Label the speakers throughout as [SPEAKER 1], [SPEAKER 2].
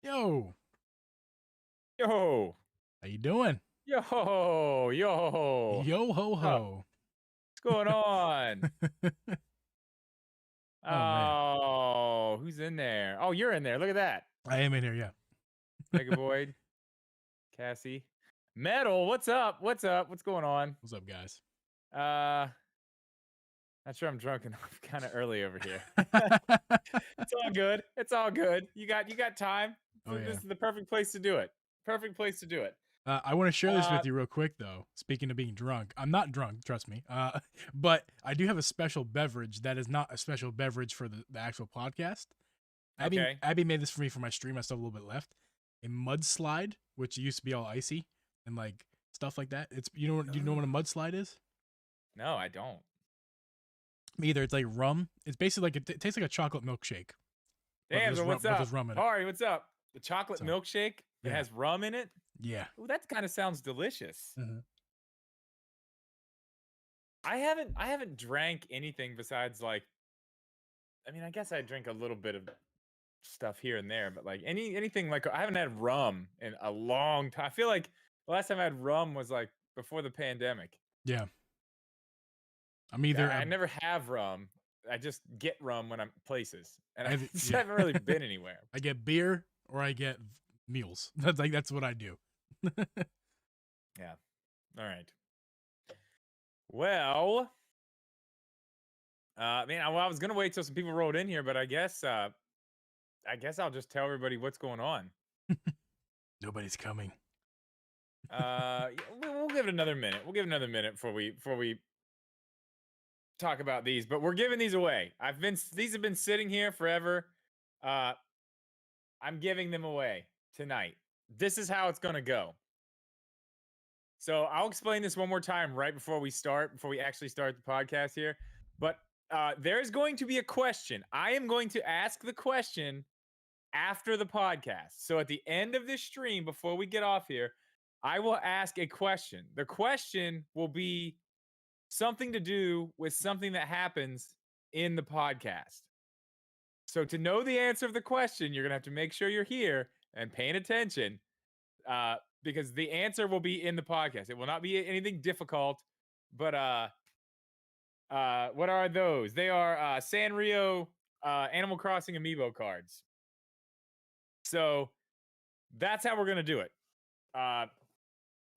[SPEAKER 1] Yo,
[SPEAKER 2] Yo,
[SPEAKER 1] how you doing?
[SPEAKER 2] yo, yo.
[SPEAKER 1] Yo ho
[SPEAKER 2] What's up?
[SPEAKER 1] ho.
[SPEAKER 2] What's going on?
[SPEAKER 1] Oh man,
[SPEAKER 2] Oh, who's in there? Oh, you're in there. Look at that.
[SPEAKER 1] I am in here. Yeah.
[SPEAKER 2] Mega Void, Cassie, Metal. What's up? What's up? What's going on?
[SPEAKER 1] What's up, guys?
[SPEAKER 2] Uh, not sure I'm drunk enough. Kind of early over here. It's all good. It's all good. You got time.
[SPEAKER 1] Oh yeah.
[SPEAKER 2] This is the perfect place to do it. Perfect place to do it.
[SPEAKER 1] I want to share this
[SPEAKER 2] Uh,
[SPEAKER 1] with you real quick, though. Speaking of being drunk, I'm not drunk, trust me. But I do have a special beverage that is not a special beverage for the actual podcast.
[SPEAKER 2] Okay.
[SPEAKER 1] Abby made this for me for my stream. I still have a little bit left. A mudslide, which used to be all icy and like stuff like that. It's do you know what a mudslide is?
[SPEAKER 2] No, I don't.
[SPEAKER 1] Me either. It's like rum. It's basically like it tastes like a chocolate milkshake. but
[SPEAKER 2] Damn,
[SPEAKER 1] there's
[SPEAKER 2] so
[SPEAKER 1] rum-
[SPEAKER 2] what's
[SPEAKER 1] but
[SPEAKER 2] up?
[SPEAKER 1] there's rum in it.
[SPEAKER 2] Ari, what's up? The chocolate
[SPEAKER 1] So,
[SPEAKER 2] milkshake that
[SPEAKER 1] yeah.
[SPEAKER 2] has rum in it?
[SPEAKER 1] Yeah.
[SPEAKER 2] Ooh, that kind of sounds delicious.
[SPEAKER 1] Mhm.
[SPEAKER 2] I haven't drank anything besides like, I mean, I guess I drink a little bit of stuff here and there, but like anything like I haven't had rum in a long time. I feel like the last time I had rum was like before the pandemic.
[SPEAKER 1] Yeah. I'm either.
[SPEAKER 2] I never have rum. I just get rum when I'm places, and I
[SPEAKER 1] I've-
[SPEAKER 2] just
[SPEAKER 1] yeah.
[SPEAKER 2] haven't really been anywhere.
[SPEAKER 1] I get beer or I get meals. That's what I do.
[SPEAKER 2] Yeah. All right. Well, man, I was gonna wait till some people rolled in here, but I guess I'll just tell everybody what's going on.
[SPEAKER 1] Nobody's coming.
[SPEAKER 2] Yeah, we'll give it another minute. We'll give it another minute before we talk about these. But we're giving these away. These have been sitting here forever. I'm giving them away tonight. This is how it's gonna go. So I'll explain this one more time right before we actually start the podcast here. But there's going to be a question. I am going to ask the question after the podcast. So at the end of this stream, before we get off here, I will ask a question. The question will be something to do with something that happens in the podcast. So to know the answer of the question, you're going to have to make sure you're here and paying attention because the answer will be in the podcast. It will not be anything difficult, but what are those? They are Sanrio Animal Crossing amiibo cards. So that's how we're going to do it. I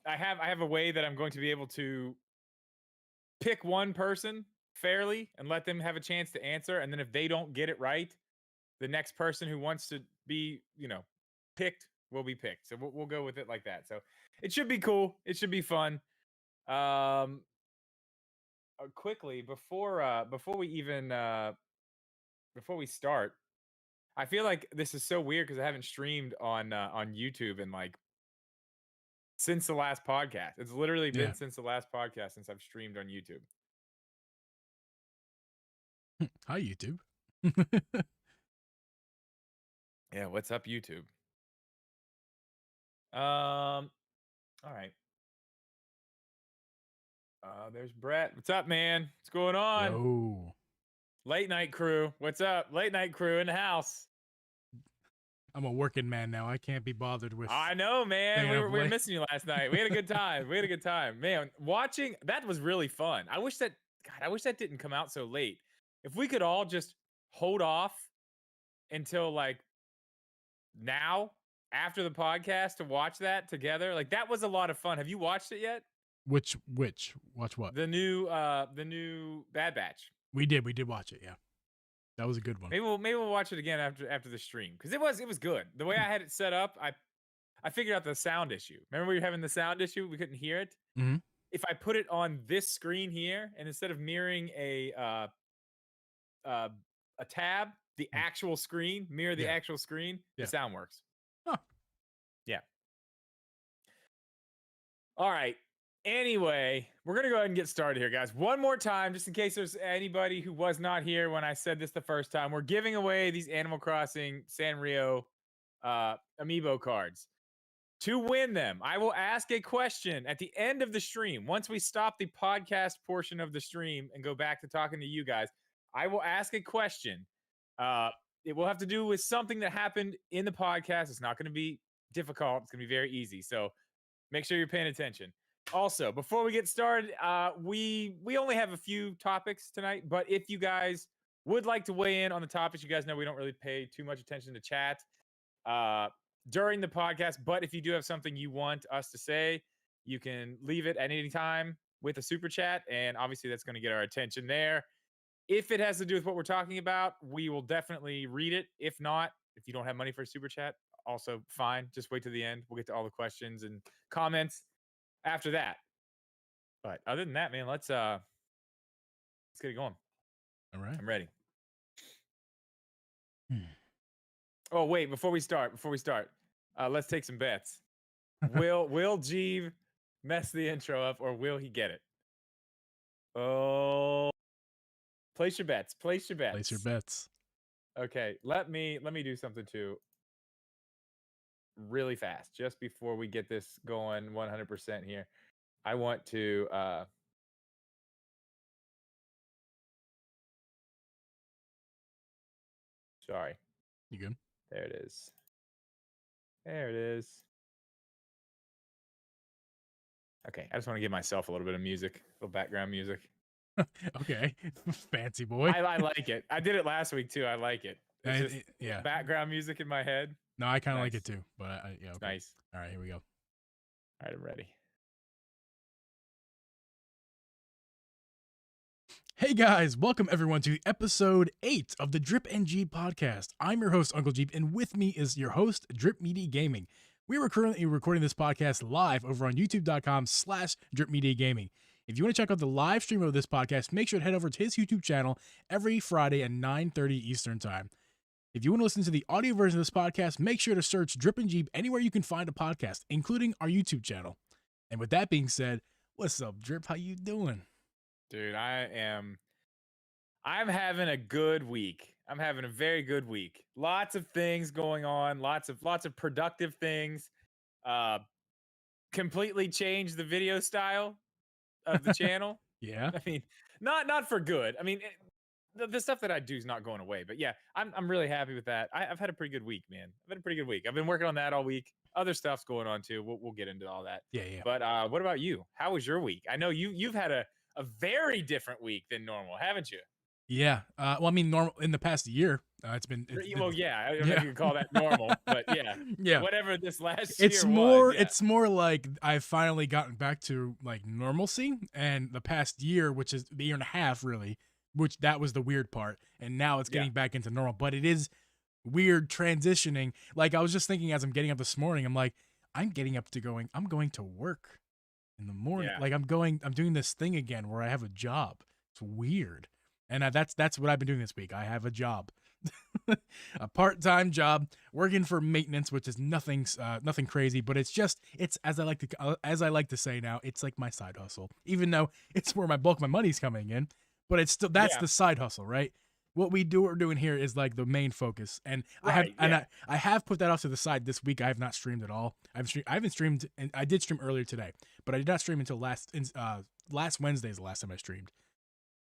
[SPEAKER 2] have a way that I'm going to be able to pick one person fairly and let them have a chance to answer. And then if they don't get it right, the next person who wants to be, picked will be picked. So we'll go with it like that. So it should be cool. It should be fun. Quickly before we start, I feel like this is so weird because I haven't streamed on YouTube in like since the last podcast. It's literally been since the last podcast since I've streamed on YouTube.
[SPEAKER 1] Hi, YouTube.
[SPEAKER 2] Yeah, what's up, YouTube? All right. There's Brett. What's up, man? What's going on?
[SPEAKER 1] Yo.
[SPEAKER 2] Late night crew. What's up? Late night crew in the house.
[SPEAKER 1] I'm a working man now. I can't be bothered with.
[SPEAKER 2] I know, man. We were missing you last night. We had a good time. Man, watching that was really fun. I wish that didn't come out so late. If we could all just hold off until like now after the podcast to watch that together. Like that was a lot of fun. Have you watched it yet?
[SPEAKER 1] Which? Watch what?
[SPEAKER 2] The new Bad Batch.
[SPEAKER 1] We did watch it. Yeah, that was a good one.
[SPEAKER 2] Maybe we'll watch it again after the stream because it was good. The way I had it set up, I figured out the sound issue. Remember we were having the sound issue? We couldn't hear it.
[SPEAKER 1] Mm-hmm.
[SPEAKER 2] If I put it on this screen here, and instead of mirroring a tab, the actual screen, mirror the actual screen, the sound works.
[SPEAKER 1] Huh.
[SPEAKER 2] Yeah. All right. Anyway, we're going to go ahead and get started here, guys. One more time, just in case there's anybody who was not here when I said this the first time. We're giving away these Animal Crossing Sanrio amiibo cards. To win them, I will ask a question at the end of the stream. Once we stop the podcast portion of the stream and go back to talking to you guys, I will ask a question. it will have to do with something that happened in the podcast. It's not going to be difficult. It's going to be very easy. So make sure you're paying attention. Also, before we get started, we only have a few topics tonight, but if you guys would like to weigh in on the topics, you guys know we don't really pay too much attention to chat during the podcast, but if you do have something you want us to say, you can leave it at any time with a super chat, and obviously that's going to get our attention there. If it has to do with what we're talking about, we will definitely read it. If not, if you don't have money for a super chat, also fine. Just wait to the end. We'll get to all the questions and comments after that. But other than that, man, let's get it going.
[SPEAKER 1] All right.
[SPEAKER 2] I'm ready. Oh, wait, before we start, let's take some bets. Will Geeb mess the intro up, or will he get it? Oh, place your bets.
[SPEAKER 1] Place your bets.
[SPEAKER 2] Okay, let me do something too really fast just before we get this going 100% here. I want to sorry.
[SPEAKER 1] You good?
[SPEAKER 2] There it is. There it is. Okay, I just want to give myself a little bit of music, a little background music.
[SPEAKER 1] Okay, fancy boy.
[SPEAKER 2] I like it. I did it last week too. I like it. It's just
[SPEAKER 1] yeah,
[SPEAKER 2] background music in my head.
[SPEAKER 1] No, I kind of like it too, but yeah, okay.
[SPEAKER 2] Nice.
[SPEAKER 1] All right, here we go.
[SPEAKER 2] All right, I'm ready.
[SPEAKER 1] Hey guys, welcome everyone to episode 8 of the Drip and Geeb podcast. I'm your host, Uncle Geeb, and with me is your host, Drip Media Gaming. We are currently recording this podcast live over on youtube.com/Drip Media Gaming. If you want to check out the live stream of this podcast, make sure to head over to his YouTube channel every Friday at 9:30 Eastern Time. If you want to listen to the audio version of this podcast, make sure to search Drip and Geeb anywhere you can find a podcast, including our YouTube channel. And with that being said, what's up, Drip? How you doing?
[SPEAKER 2] Dude, I'm having a good week. I'm having a very good week. Lots of things going on, lots of productive things. Completely changed the video style of the channel.
[SPEAKER 1] Yeah.
[SPEAKER 2] I mean, not for good. I mean, the stuff that I do is not going away, but yeah, I'm really happy with that. I've had a pretty good week, man. I've had a pretty good week. I've been working on that all week. Other stuff's going on too. We'll get into all that.
[SPEAKER 1] Yeah.
[SPEAKER 2] But what about you? How was your week? I know you've had a very different week than normal, haven't you?
[SPEAKER 1] Yeah. Well, I mean, normal in the past year, it's been.
[SPEAKER 2] Well, yeah. I don't know if you can call that normal, but yeah.
[SPEAKER 1] Yeah.
[SPEAKER 2] Whatever this last
[SPEAKER 1] it's
[SPEAKER 2] year
[SPEAKER 1] more.
[SPEAKER 2] was. Yeah.
[SPEAKER 1] It's more like I've finally gotten back to like normalcy, and the past year, which is the year and a half, really, which that was the weird part, and now it's getting back into normal. But it is weird transitioning. Like I was just thinking as I'm getting up this morning, I'm like, I'm getting up to going. I'm going to work in the morning.
[SPEAKER 2] Yeah.
[SPEAKER 1] Like I'm doing this thing again where I have a job. It's weird. And that's what I've been doing this week. I have a job, a part-time job working for maintenance, which is nothing crazy, but it's as I like to say now, it's like my side hustle, even though it's where my bulk of my money's coming in, but it's still, that's the side hustle, right? What we're doing here is like the main focus. And I have put that off to the side this week. I have not streamed at all. I haven't streamed, and I did stream earlier today, but I did not stream until last Wednesday is the last time I streamed.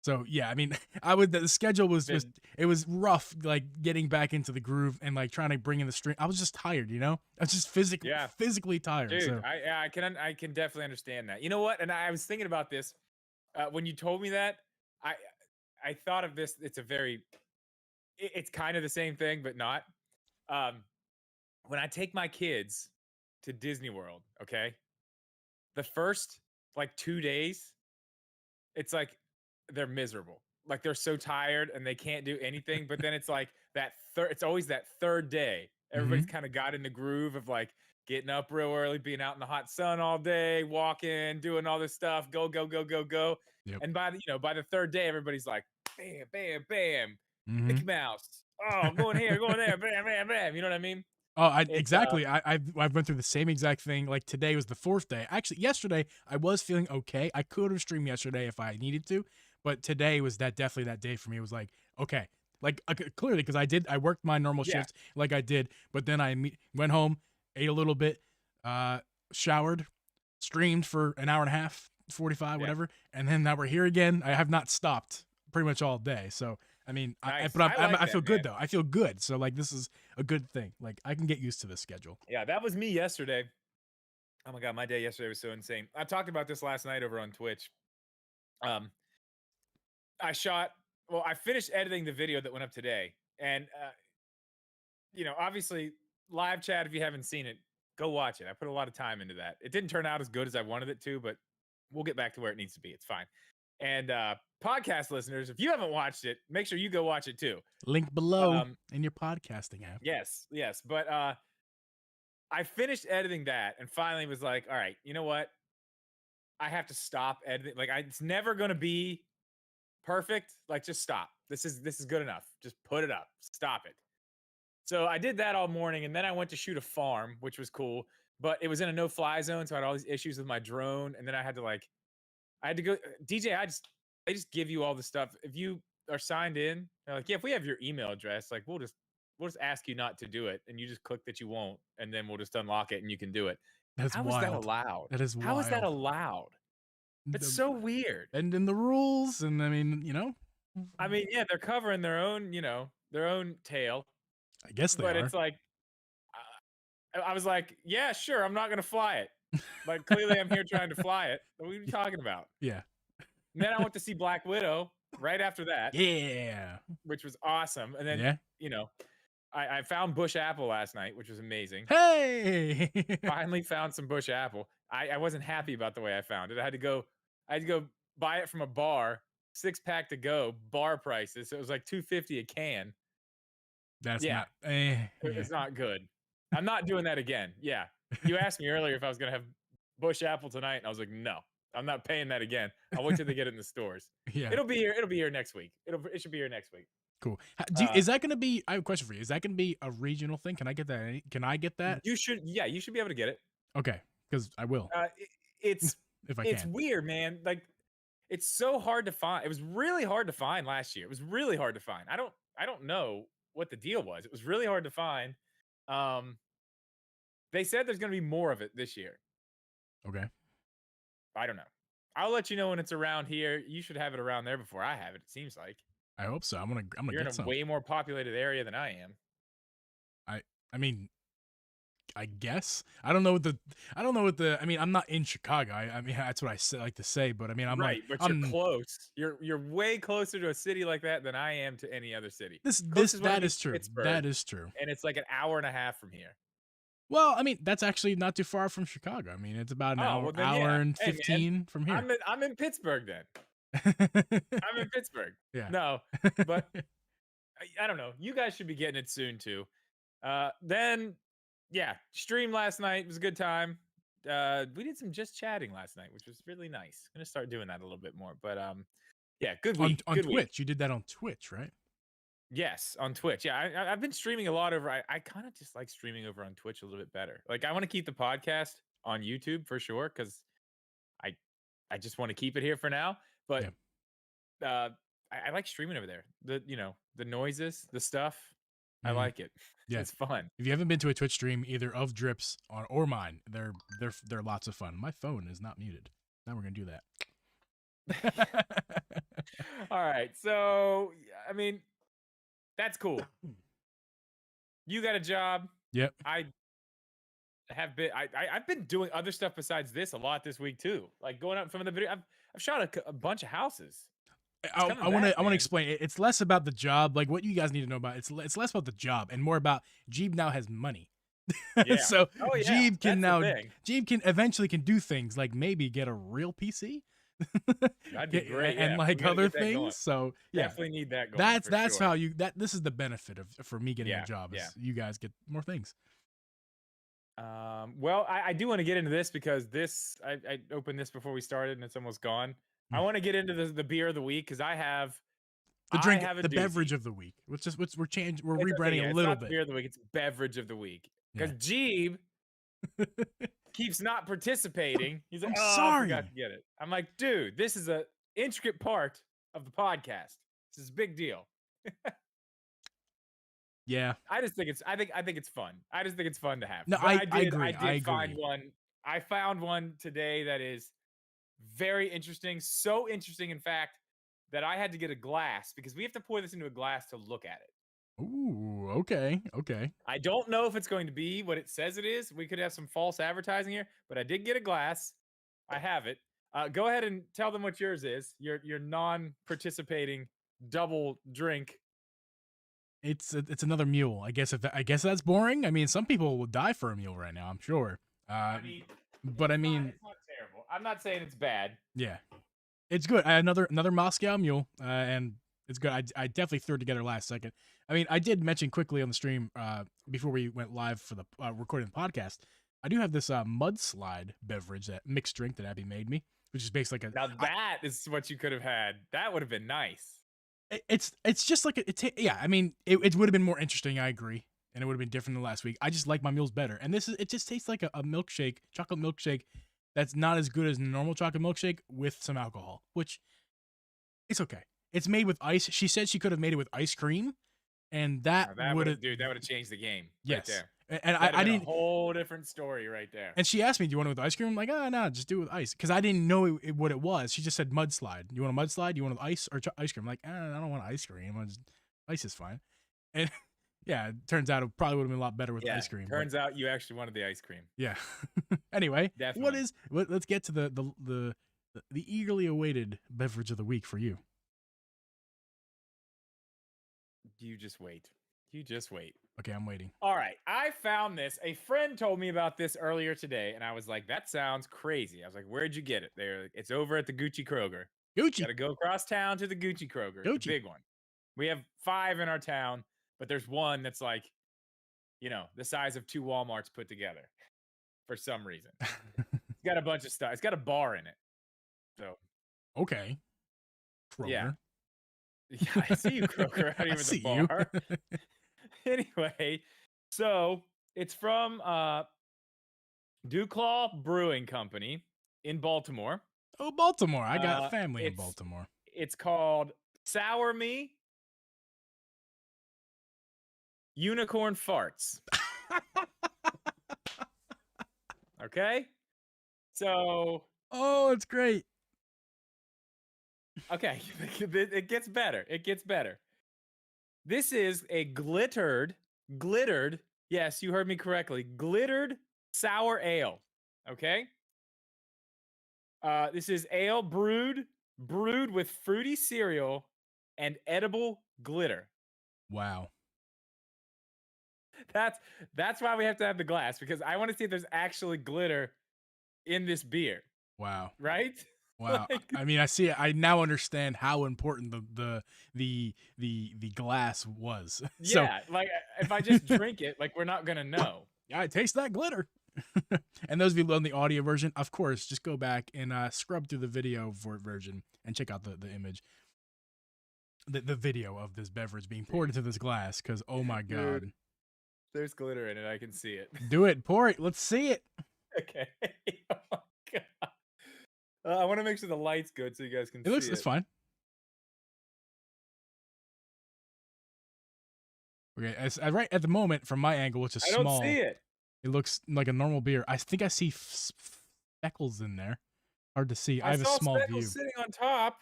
[SPEAKER 1] So yeah, I mean, the schedule was just, it was rough, like getting back into the groove and like trying to bring in the stream. I was just tired, I was just physically tired.
[SPEAKER 2] Dude,
[SPEAKER 1] so.
[SPEAKER 2] I can definitely understand that. You know what? And I was thinking about this when you told me that. I thought of this. It's kind of the same thing, but not. When I take my kids to Disney World, okay, the first like 2 days, it's like they're miserable. Like they're so tired and they can't do anything. But then it's like it's always that third day. Everybody's kind of got in the groove of like getting up real early, being out in the hot sun all day, walking, doing all this stuff, go.
[SPEAKER 1] Yep.
[SPEAKER 2] And by the third day, everybody's like, bam, bam, bam, Mickey Mouse. Oh, going here, going there, bam, bam, bam. You know what I mean?
[SPEAKER 1] Oh, exactly. I went through the same exact thing. Like today was the 4th day. Actually, yesterday I was feeling okay. I could have streamed yesterday if I needed to, but today was definitely that day for me. It was like, okay, like clearly because I worked my normal shifts like I did, but then I went home, ate a little bit, showered, streamed for an hour and a half, 45, whatever, and then now we're here again. I have not stopped pretty much all day, so I mean,
[SPEAKER 2] Nice.
[SPEAKER 1] but
[SPEAKER 2] I like
[SPEAKER 1] I
[SPEAKER 2] that,
[SPEAKER 1] feel good
[SPEAKER 2] man.
[SPEAKER 1] though. I feel good. So like this is a good thing. Like I can get used to this schedule.
[SPEAKER 2] Yeah, that was me yesterday. Oh my god, my day yesterday was so insane. I talked about this last night over on Twitch. Um, I shot. Well, I finished editing the video that went up today, and obviously, live chat. If you haven't seen it, go watch it. I put a lot of time into that. It didn't turn out as good as I wanted it to, but we'll get back to where it needs to be. It's fine. And podcast listeners, if you haven't watched it, make sure you go watch it too.
[SPEAKER 1] Link below in your podcasting app.
[SPEAKER 2] Yes, yes. But I finished editing that and finally was like, all right, you know what? I have to stop editing. Like, it's never gonna be perfect. Like, just stop. This is good enough. Just put it up. Stop it. So I did that all morning, and then I went to shoot a farm, which was cool. But it was in a no-fly zone, so I had all these issues with my drone, and then I had to go. DJ, they just give you all the stuff. If you are signed in, they're like, yeah, if we have your email address, like we'll just ask you not to do it, and you just click that you won't, and then we'll just unlock it and you can do it.
[SPEAKER 1] That's
[SPEAKER 2] How
[SPEAKER 1] wild.
[SPEAKER 2] is that allowed?
[SPEAKER 1] That is wild.
[SPEAKER 2] How is that allowed? It's so weird.
[SPEAKER 1] And in the rules, and I mean,
[SPEAKER 2] I mean, yeah, they're covering their own, their own tail.
[SPEAKER 1] I guess they
[SPEAKER 2] but
[SPEAKER 1] are.
[SPEAKER 2] It's like, I was like, yeah, sure, I'm not gonna fly it. Like clearly, I'm here trying to fly it. What are you talking about?
[SPEAKER 1] Yeah.
[SPEAKER 2] And then I went to see Black Widow right after that.
[SPEAKER 1] Yeah.
[SPEAKER 2] Which was awesome. And then, I found bush apple last night, which was amazing.
[SPEAKER 1] Hey.
[SPEAKER 2] Finally found some bush apple. I wasn't happy about the way I found it. I had to go buy it from a bar, 6-pack to go, bar prices. So it was like $2.50 a can.
[SPEAKER 1] That's not.
[SPEAKER 2] It's not good. I'm not doing that again. Yeah. You asked me earlier if I was gonna have bush apple tonight, and I was like, no, I'm not paying that again. I'll wait till they get it in the stores.
[SPEAKER 1] Yeah.
[SPEAKER 2] It'll be here next week. It should be here next week.
[SPEAKER 1] Cool. Is that going to be? I have a question for you. Is that going to be a regional thing? Can I get that? Can I get that?
[SPEAKER 2] You should. Yeah, you should be able to get it.
[SPEAKER 1] Okay, because I will.
[SPEAKER 2] It's
[SPEAKER 1] if I
[SPEAKER 2] it's
[SPEAKER 1] can.
[SPEAKER 2] weird, man. Like it's so hard to find. It was really hard to find last year. It was really hard to find. I don't know what the deal was. It was really hard to find. They said there's going to be more of it this year.
[SPEAKER 1] Okay.
[SPEAKER 2] I don't know. I'll let you know when it's around here. You should have it around there before I have it. It seems like.
[SPEAKER 1] I hope so. I'm gonna
[SPEAKER 2] You're
[SPEAKER 1] get
[SPEAKER 2] in a
[SPEAKER 1] some.
[SPEAKER 2] way more populated area than I am.
[SPEAKER 1] I mean, I guess I don't know what the. I mean, I'm not in Chicago. I mean, that's what I like to say. But I mean, I'm
[SPEAKER 2] right,
[SPEAKER 1] like,
[SPEAKER 2] but you're close. You're way closer to a city like that than I am to any other city.
[SPEAKER 1] That is true. That is true.
[SPEAKER 2] And it's like an hour and a half from here.
[SPEAKER 1] Well, I mean, that's actually not too far from Chicago. I mean, it's about an hour and 15 from here.
[SPEAKER 2] I'm in Pittsburgh then. I'm in Pittsburgh.
[SPEAKER 1] Yeah.
[SPEAKER 2] No, but I don't know. You guys should be getting it soon too. Then, yeah, stream last night. It was a good time. We did some just chatting last night, which was really nice. I'm gonna start doing that a little bit more. But yeah, good week.
[SPEAKER 1] On
[SPEAKER 2] good
[SPEAKER 1] Twitch.
[SPEAKER 2] Week.
[SPEAKER 1] You did that on Twitch, right?
[SPEAKER 2] Yes, on Twitch. Yeah, I've been streaming a lot over. I kind of just like streaming over on Twitch a little bit better. Like I want to keep the podcast on YouTube for sure because I just want to keep it here for now. But I like streaming over there. The noises, the stuff. I like it. Yeah, it's fun.
[SPEAKER 1] If you haven't been to a Twitch stream, either of Drips or mine, they're lots of fun. My phone is not muted. Now we're gonna do that.
[SPEAKER 2] All right. So I mean, that's cool. You got a job.
[SPEAKER 1] Yep.
[SPEAKER 2] I have been. I've been doing other stuff besides this a lot this week too. Like going out from the video. I've shot a bunch of houses.
[SPEAKER 1] I want to explain. It's less about the job, like what you guys need to know about. It's less about the job and more about Geeb now has money.
[SPEAKER 2] Yeah.
[SPEAKER 1] So Geeb can eventually do things like maybe get a real PC.
[SPEAKER 2] That'd be great.
[SPEAKER 1] And like other things. So yeah,
[SPEAKER 2] definitely need that going.
[SPEAKER 1] That's how this is the benefit for me getting a job. Is you guys get more things.
[SPEAKER 2] Well, I do want to get into this because I opened this before we started and it's almost gone. I want to get into the beer of the week because I have
[SPEAKER 1] the beverage of the week. We're rebranding a little bit.
[SPEAKER 2] Beer of the week. It's beverage of the week because Geeb keeps not participating. He's like,
[SPEAKER 1] sorry,
[SPEAKER 2] I forgot to get it. I'm like, dude, this is an intricate part of the podcast. This is a big deal.
[SPEAKER 1] Yeah,
[SPEAKER 2] I just think I think it's fun. I just think it's fun to have.
[SPEAKER 1] No, I agree.
[SPEAKER 2] I did find one. I found one today that is very interesting. So interesting, in fact, that I had to get a glass because we have to pour this into a glass to look at it.
[SPEAKER 1] Ooh, okay.
[SPEAKER 2] I don't know if it's going to be what it says it is. We could have some false advertising here, but I did get a glass. I have it. Go ahead and tell them what yours is. Your non-participating double drink.
[SPEAKER 1] It's another mule. I guess I guess that's boring. I mean, some people will die for a mule right now, I'm sure.
[SPEAKER 2] I mean,
[SPEAKER 1] it's
[SPEAKER 2] not terrible. I'm not saying it's bad.
[SPEAKER 1] Yeah, it's good. Another Moscow mule, and it's good. I definitely threw it together last second. I mean, I did mention quickly on the stream before we went live for the recording the podcast. I do have this mudslide beverage, that mixed drink that Abby made me, which is basically
[SPEAKER 2] Now that is what you could have had. That would have been nice.
[SPEAKER 1] It's just like yeah. I mean, it would have been more interesting. I agree, and it would have been different than last week. I just like my meals better, and it just tastes like a milkshake, chocolate milkshake, that's not as good as a normal chocolate milkshake with some alcohol, which it's okay. It's made with ice. She said she could have made it with ice cream, and that would have
[SPEAKER 2] changed the game.
[SPEAKER 1] Yes.
[SPEAKER 2] Right there.
[SPEAKER 1] And I didn't.
[SPEAKER 2] A whole different story right there.
[SPEAKER 1] And she asked me, "Do you want it with ice cream?" I'm like, "Oh no, just do it with ice," because I didn't know what it was. She just said mudslide. You want a mudslide? You want ice or ice cream? I'm like, I don't want ice cream. Ice is fine. And yeah, it turns out it probably would have been a lot better with ice cream.
[SPEAKER 2] Turns out you actually wanted the ice cream.
[SPEAKER 1] Yeah. Anyway,
[SPEAKER 2] definitely.
[SPEAKER 1] Let's get to the eagerly awaited beverage of the week for you.
[SPEAKER 2] You just wait. You just wait.
[SPEAKER 1] Okay, I'm waiting.
[SPEAKER 2] All right. I found this. A friend told me about this earlier today, and I was like, that sounds crazy. I was like, where'd you get it? It's over at the Gucci Kroger.
[SPEAKER 1] Gucci.
[SPEAKER 2] Got to go across town to the Gucci Kroger.
[SPEAKER 1] Gucci.
[SPEAKER 2] The big one. We have 5 in our town, but there's one that's like, the size of 2 Walmarts put together for some reason. It's got a bunch of stuff. It's got a bar in it. So.
[SPEAKER 1] Okay. Kroger.
[SPEAKER 2] Yeah, I see you, Kroger, out here with the bar. Anyway, so it's from Duclaw Brewing Company in Baltimore.
[SPEAKER 1] Oh, Baltimore. I got family in Baltimore.
[SPEAKER 2] It's called Sour Me Unicorn Farts. Okay? So...
[SPEAKER 1] Oh, it's great.
[SPEAKER 2] Okay, it gets better. It gets better. This is a glittered, yes, you heard me correctly, glittered sour ale, okay? This is ale brewed with fruity cereal and edible glitter.
[SPEAKER 1] Wow.
[SPEAKER 2] That's why we have to have the glass, because I want to see if there's actually glitter in this beer.
[SPEAKER 1] Wow.
[SPEAKER 2] Right?
[SPEAKER 1] Wow. I mean, I now understand how important the glass was.
[SPEAKER 2] Yeah, so, like if I just drink it, like we're not gonna know.
[SPEAKER 1] Yeah, I taste that glitter. And those of you on the audio version, of course, just go back and scrub through the video version and check out the image. The video of this beverage being poured into this glass, because oh my god.
[SPEAKER 2] Dude, there's glitter in it, I can see it.
[SPEAKER 1] Do it, pour it, let's see it.
[SPEAKER 2] Okay. Oh my god. I want to make sure the light's good so you guys can see it.
[SPEAKER 1] It's fine. Okay, right at the moment, from my angle, which is small.
[SPEAKER 2] I don't see it.
[SPEAKER 1] It looks like a normal beer. I think I see speckles in there. Hard to see. I have a small view.
[SPEAKER 2] Sitting on top.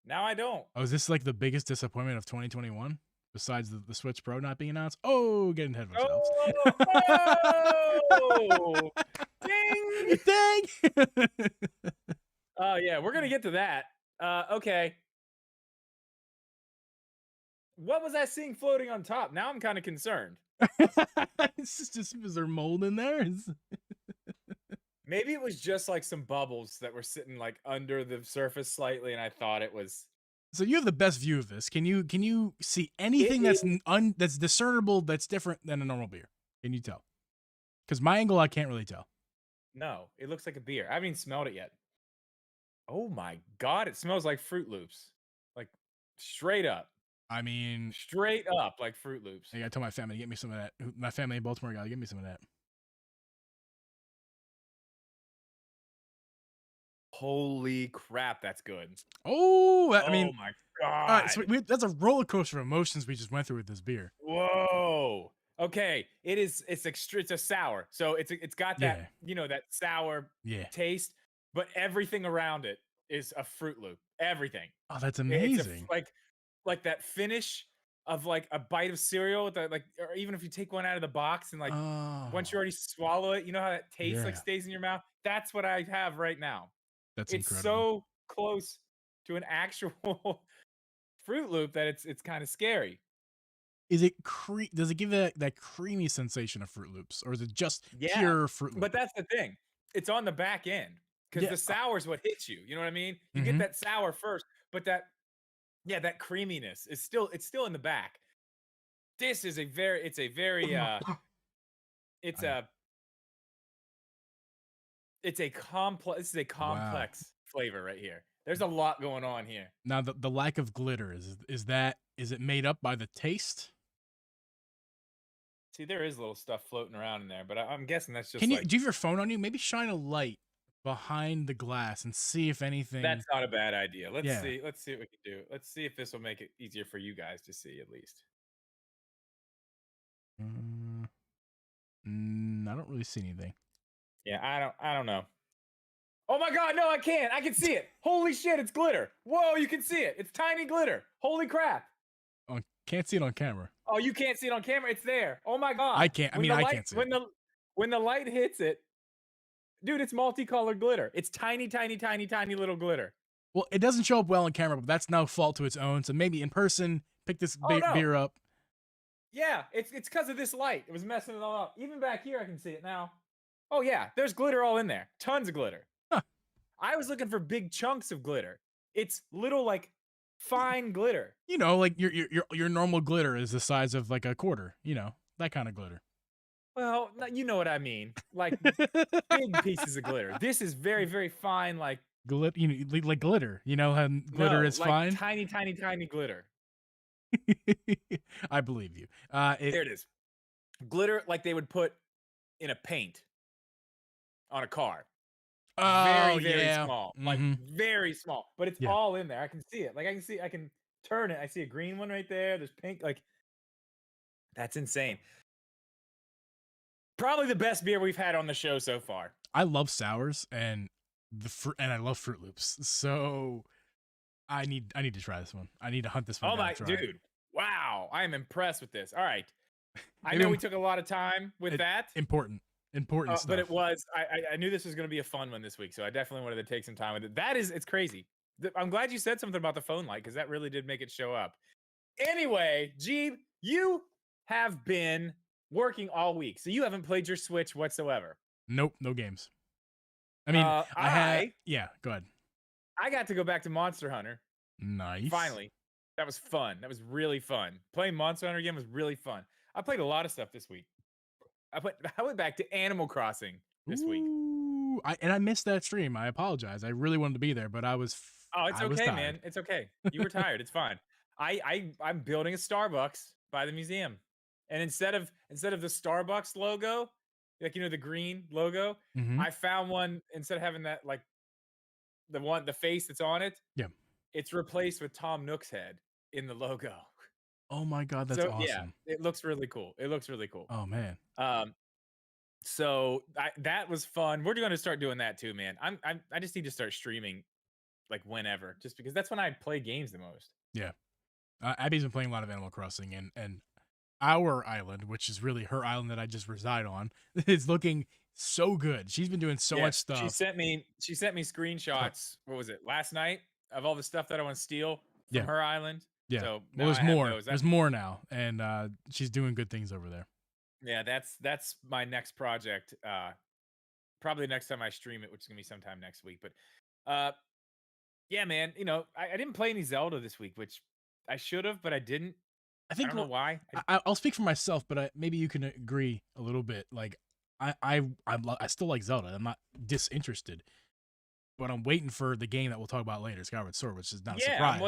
[SPEAKER 2] Now I don't.
[SPEAKER 1] Oh, is this like the biggest disappointment of 2021? Besides the Switch Pro not being announced? Oh, getting ahead of ourselves.
[SPEAKER 2] Oh! Ding!
[SPEAKER 1] Dang!
[SPEAKER 2] Oh, yeah, we're going to get to that. Okay. What was I seeing floating on top? Now I'm kind of concerned.
[SPEAKER 1] Is there mold in there?
[SPEAKER 2] Maybe it was just like some bubbles that were sitting like under the surface slightly, and I thought it was.
[SPEAKER 1] So you have the best view of this. Can you see anything that's discernible that's different than a normal beer? Can you tell? Because my angle, I can't really tell.
[SPEAKER 2] No, it looks like a beer. I haven't even smelled it yet. Oh my god, it smells like Fruit Loops, like straight up.
[SPEAKER 1] I mean,
[SPEAKER 2] straight up like Fruit Loops.
[SPEAKER 1] I gotta tell my family to get me some of that. My family in Baltimore gotta get me some of that.
[SPEAKER 2] Holy crap, that's good.
[SPEAKER 1] Oh, I mean,
[SPEAKER 2] my god.
[SPEAKER 1] So that's a roller coaster of emotions we just went through with this beer.
[SPEAKER 2] Whoa. Okay, it's a sour, so it's got that that sour taste, but everything around it is a Fruit Loop. Everything.
[SPEAKER 1] Oh, that's
[SPEAKER 2] It's
[SPEAKER 1] amazing.
[SPEAKER 2] like that finish of like a bite of cereal that like, or even if you take one out of the box and like once you
[SPEAKER 1] Oh,
[SPEAKER 2] already swallow it, you know how that taste like
[SPEAKER 1] yeah.
[SPEAKER 2] stays in your mouth. That's what I have right now.
[SPEAKER 1] That's
[SPEAKER 2] It's
[SPEAKER 1] incredible.
[SPEAKER 2] so close to an actual Fruit Loop that it's kind of scary.
[SPEAKER 1] Is it does it give that creamy sensation of Fruit Loops, or is it just
[SPEAKER 2] Yeah,
[SPEAKER 1] pure Fruit
[SPEAKER 2] but
[SPEAKER 1] Loop?
[SPEAKER 2] that's the thing. It's on the back end because
[SPEAKER 1] Yeah.
[SPEAKER 2] the sour is what hits you. You know what I mean? You get
[SPEAKER 1] Mhm.
[SPEAKER 2] that sour first, but that creaminess is still in the back. This is a very it's
[SPEAKER 1] I
[SPEAKER 2] a it's a complex this is a
[SPEAKER 1] Wow.
[SPEAKER 2] complex flavor right here. There's a lot going on here.
[SPEAKER 1] Now the lack of glitter, is it made up by the taste?
[SPEAKER 2] See, there is little stuff floating around in there, but I'm guessing that's just
[SPEAKER 1] Can you
[SPEAKER 2] like
[SPEAKER 1] do you have your phone on you? Maybe shine a light behind the glass and see if anything.
[SPEAKER 2] that's not a bad idea. Let's
[SPEAKER 1] Yeah.
[SPEAKER 2] see. Let's see what we can do. Let's see if this will make it easier for you guys to see at least.
[SPEAKER 1] Mm, I don't really see anything.
[SPEAKER 2] Yeah, I don't know. Oh my god, no, I can't. I can see it. Holy shit, it's glitter. Whoa, you can see it. It's tiny glitter. Holy crap.
[SPEAKER 1] Oh, can't see it on camera.
[SPEAKER 2] Oh, you can't see it on camera. It's there. Oh my
[SPEAKER 1] I
[SPEAKER 2] god.
[SPEAKER 1] can't. I
[SPEAKER 2] When
[SPEAKER 1] mean,
[SPEAKER 2] the
[SPEAKER 1] I
[SPEAKER 2] light
[SPEAKER 1] can't see it.
[SPEAKER 2] when the light hits it, dude, it's multicolored glitter. It's tiny, tiny, tiny, tiny little glitter.
[SPEAKER 1] Well, it doesn't show up well on camera, but that's no fault to its own. So maybe in person, pick this
[SPEAKER 2] Oh no.
[SPEAKER 1] beer up.
[SPEAKER 2] Yeah, it's because of this light. It was messing it all up. Even back here, I can see it now. Oh yeah, there's glitter all in there. Tons of glitter.
[SPEAKER 1] Huh.
[SPEAKER 2] I was looking for big chunks of glitter. It's little like fine glitter.
[SPEAKER 1] You know, like your normal glitter is the size of like a quarter. You know, that kind of glitter.
[SPEAKER 2] Well, you know what I mean. Like big pieces of glitter. This is very, very fine. Like
[SPEAKER 1] You know, like glitter. You know how glitter
[SPEAKER 2] no,
[SPEAKER 1] is
[SPEAKER 2] like
[SPEAKER 1] fine.
[SPEAKER 2] tiny, tiny, tiny glitter.
[SPEAKER 1] I believe you.
[SPEAKER 2] There it is. Glitter like they would put in a paint on a car.
[SPEAKER 1] Oh
[SPEAKER 2] Very, very
[SPEAKER 1] yeah.
[SPEAKER 2] small. Like
[SPEAKER 1] Mm-hmm.
[SPEAKER 2] very small. But it's
[SPEAKER 1] Yeah.
[SPEAKER 2] all in there. I can see it. Like I can turn it. I see a green one right there. There's pink. Like that's insane. Probably the best beer we've had on the show so far.
[SPEAKER 1] I love sours and I love Fruit Loops. So I need to try this one. I need to hunt this one
[SPEAKER 2] Oh
[SPEAKER 1] down
[SPEAKER 2] my
[SPEAKER 1] and try it.
[SPEAKER 2] dude. Wow. I am impressed with this. All right. I
[SPEAKER 1] Maybe
[SPEAKER 2] know we took a lot of time with that.
[SPEAKER 1] important stuff.
[SPEAKER 2] But it was I knew this was going to be a fun one this week, so I definitely wanted to take some time with it. It's crazy. I'm glad you said something about the phone light because that really did make it show up. Anyway, Geeb, you have been working all week, so you haven't played your Switch whatsoever.
[SPEAKER 1] Nope, no games. I mean, I had. Yeah, go ahead.
[SPEAKER 2] I got to go back to Monster Hunter.
[SPEAKER 1] Nice.
[SPEAKER 2] Finally, that was fun. That was really fun. Playing Monster Hunter again was really fun. I played a lot of stuff this week. I went back to Animal Crossing this week.
[SPEAKER 1] I missed that stream. I apologize. I really wanted to be there, but I was.
[SPEAKER 2] Oh, it's
[SPEAKER 1] I was
[SPEAKER 2] okay,
[SPEAKER 1] tired.
[SPEAKER 2] man. It's okay. You were tired. It's fine. I'm building a Starbucks by the museum, and instead of the Starbucks logo, like the green logo,
[SPEAKER 1] Mhm.
[SPEAKER 2] I found one instead of having that like the face that's on it.
[SPEAKER 1] Yeah.
[SPEAKER 2] It's replaced with Tom Nook's head in the logo.
[SPEAKER 1] Oh my god, that's
[SPEAKER 2] So
[SPEAKER 1] awesome.
[SPEAKER 2] yeah, it looks really cool. It looks really cool.
[SPEAKER 1] Oh man.
[SPEAKER 2] So that was fun. We're going to start doing that too, man. I just need to start streaming like whenever, just because that's when I play games the most.
[SPEAKER 1] Yeah. Abby's been playing a lot of Animal Crossing, and our island, which is really her island that I just reside on, is looking so good. She's been doing so much stuff.
[SPEAKER 2] She sent me screenshots. What was it, last night, of all the stuff that I want to steal from her island.
[SPEAKER 1] Yeah.
[SPEAKER 2] So
[SPEAKER 1] well, there's more. There's more now, and she's doing good things over there.
[SPEAKER 2] Yeah, that's my next project. Probably next time I stream it, which is gonna be sometime next week. But yeah, man. I didn't play any Zelda this week, which I should have, but I didn't.
[SPEAKER 1] I think
[SPEAKER 2] I don't know why.
[SPEAKER 1] I'll speak for myself, but maybe you can agree a little bit. Like I still like Zelda. I'm not disinterested, but I'm waiting for the game that we'll talk about later, Skyward Sword, which is not a surprise. I'm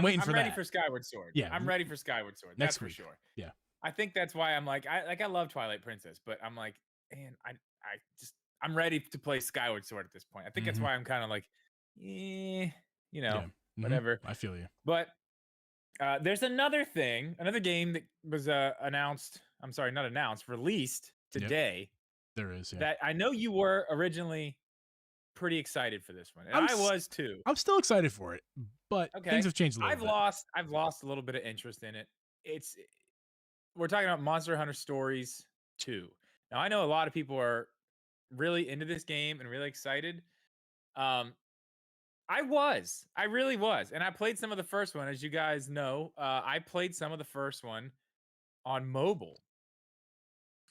[SPEAKER 1] waiting for that.
[SPEAKER 2] I'm ready for Skyward Sword.
[SPEAKER 1] Yeah,
[SPEAKER 2] I'm ready for Skyward Sword.
[SPEAKER 1] Next
[SPEAKER 2] that's
[SPEAKER 1] week.
[SPEAKER 2] for sure.
[SPEAKER 1] Yeah,
[SPEAKER 2] I think that's why I'm like I love Twilight Princess, but I'm like, man, I'm ready to play Skyward Sword at this point. I think that's why I'm kind of like, whatever.
[SPEAKER 1] I feel you.
[SPEAKER 2] But there's another game that was announced. I'm sorry, not announced, released today.
[SPEAKER 1] There is. Yeah.
[SPEAKER 2] That I know you were originally pretty excited for this one, and
[SPEAKER 1] I'm
[SPEAKER 2] I was too.
[SPEAKER 1] I'm still excited for it, but
[SPEAKER 2] Okay,
[SPEAKER 1] things have changed a little bit.
[SPEAKER 2] I've lost a little bit of interest in it. We're talking about Monster Hunter Stories 2. Now I know a lot of people are really into this game and really excited. Um, I really was, and I played some of the first one, as you guys know. I played some of the first one on mobile,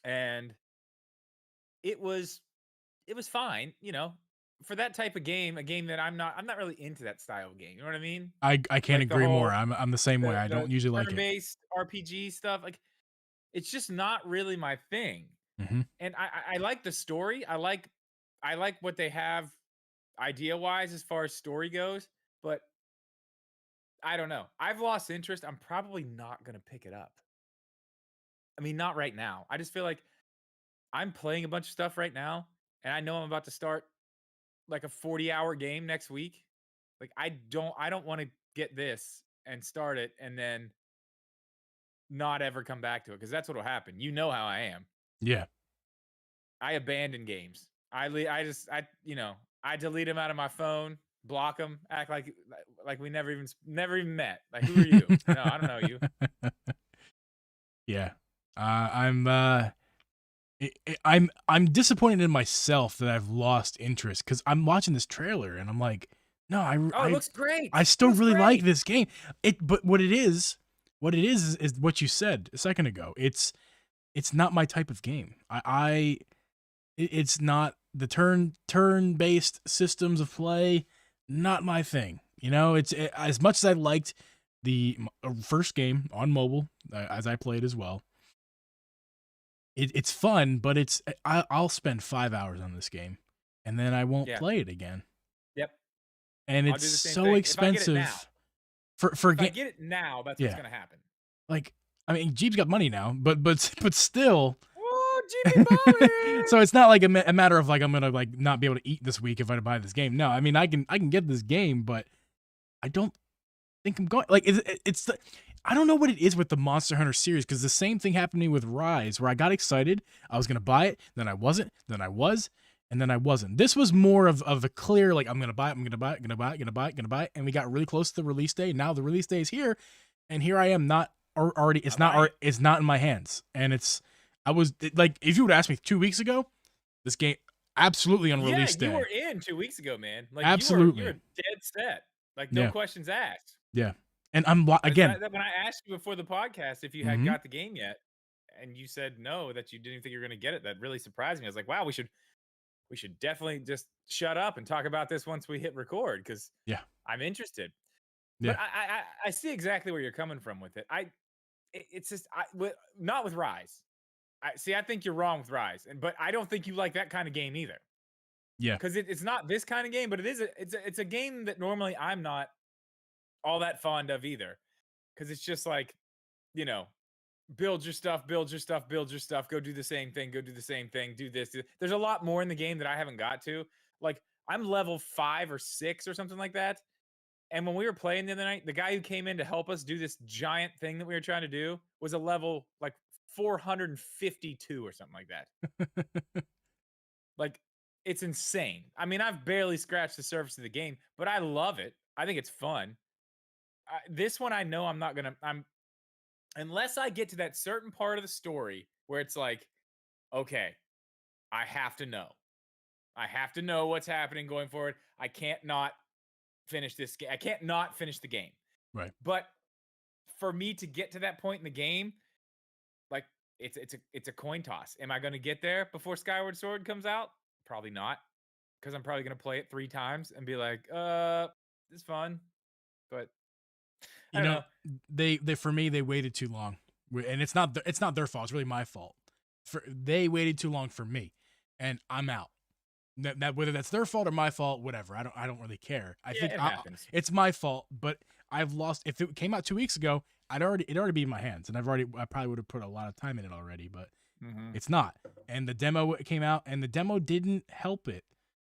[SPEAKER 2] and it was fine, for that type of game, a game that I'm not really into that style of game. You know what I mean?
[SPEAKER 1] I can't
[SPEAKER 2] Like the
[SPEAKER 1] agree more.
[SPEAKER 2] whole
[SPEAKER 1] I'm the same way. I
[SPEAKER 2] the
[SPEAKER 1] don't usually like it.
[SPEAKER 2] turn-based RPG stuff. Like it's just not really my thing.
[SPEAKER 1] Hmm.
[SPEAKER 2] And I like the story. I like what they have idea wise as far as story goes, but I don't know. I've lost interest. I'm probably not gonna pick it up. I mean, not right now. I just feel like I'm playing a bunch of stuff right now, and I know I'm about to start like a 40-hour game next week. Like I don't want to get this and start it and then not ever come back to it, because that's what'll happen. You know how I am.
[SPEAKER 1] Yeah.
[SPEAKER 2] I abandon games. I delete them out of my phone, block them, act like we never even met. Like, who are you? No, I don't know you.
[SPEAKER 1] Yeah. I'm disappointed in myself that I've lost interest, because I'm watching this trailer and I'm like, no,
[SPEAKER 2] It looks great.
[SPEAKER 1] I still
[SPEAKER 2] Looks
[SPEAKER 1] really
[SPEAKER 2] great.
[SPEAKER 1] like this game. But what it is what you said a second ago. It's not my type of game. It's not the turn-based systems of play, not my thing. As much as I liked the first game on mobile, as I played as well. It's fun, but I'll spend 5 hours on this game, and then I won't play it again.
[SPEAKER 2] Yep.
[SPEAKER 1] And
[SPEAKER 2] I'll
[SPEAKER 1] it's
[SPEAKER 2] do the same
[SPEAKER 1] so
[SPEAKER 2] thing.
[SPEAKER 1] expensive.
[SPEAKER 2] If I get it now, that's what's gonna happen.
[SPEAKER 1] Like, I mean, Geeb's got money now, but still.
[SPEAKER 2] Oh, Geeb.
[SPEAKER 1] So it's not like a matter of like I'm gonna like not be able to eat this week if I buy this game. No, I mean I can get this game, but I don't think I'm going. Like I don't know what it is with the Monster Hunter series, because the same thing happened to me with Rise, where I got excited, I was gonna buy it, then I wasn't, then I was, and then I wasn't. This was more of a clear, like, I'm gonna buy it, and we got really close to the release day. Now the release day is here, and here I am, not already. It's not in my hands, and if you would ask me 2 weeks ago, this game absolutely on release day.
[SPEAKER 2] You were in 2 weeks ago, man. Like,
[SPEAKER 1] absolutely,
[SPEAKER 2] you were dead set. Like, no questions asked.
[SPEAKER 1] Yeah. And I'm again.
[SPEAKER 2] When I asked you before the podcast if you had got the game yet, and you said no, that you didn't think you were going to get it, that really surprised me. I was like, wow, we should definitely just shut up and talk about this once we hit record, because I'm interested. Yeah. But I see exactly where you're coming from with it. It's just not with Rise. I think you're wrong with Rise, but I don't think you like that kind of game either.
[SPEAKER 1] Yeah,
[SPEAKER 2] because it's not this kind of game, but it's a game that normally I'm not all that fond of either, because it's just like, build your stuff, go do the same thing, do this. There's a lot more in the game that I haven't got to. Like, I'm level 5 or 6 or something like that, and when we were playing the other night, the guy who came in to help us do this giant thing that we were trying to do was a level like 452 or something like that. Like, it's insane. I mean, I've barely scratched the surface of the game, but I love it. I think it's fun. This one, I know unless I get to that certain part of the story where it's like, okay, I have to know what's happening going forward. I can't not finish this game. I can't not finish the game.
[SPEAKER 1] Right.
[SPEAKER 2] But for me to get to that point in the game, like, it's a coin toss. Am I going to get there before Skyward Sword comes out? Probably not, because I'm probably going to play it 3 times and be like, it's fun, but I don't know.
[SPEAKER 1] They for me, they waited too long, and it's not their fault. It's really my fault. They waited too long for me, and I'm out. That whether that's their fault or my fault, whatever. I don't really care. I think it's my fault, but I've lost. If it came out 2 weeks ago, it'd already be in my hands, and I probably would have put a lot of time in it already, but it's not. And the demo came out, and the demo didn't help it,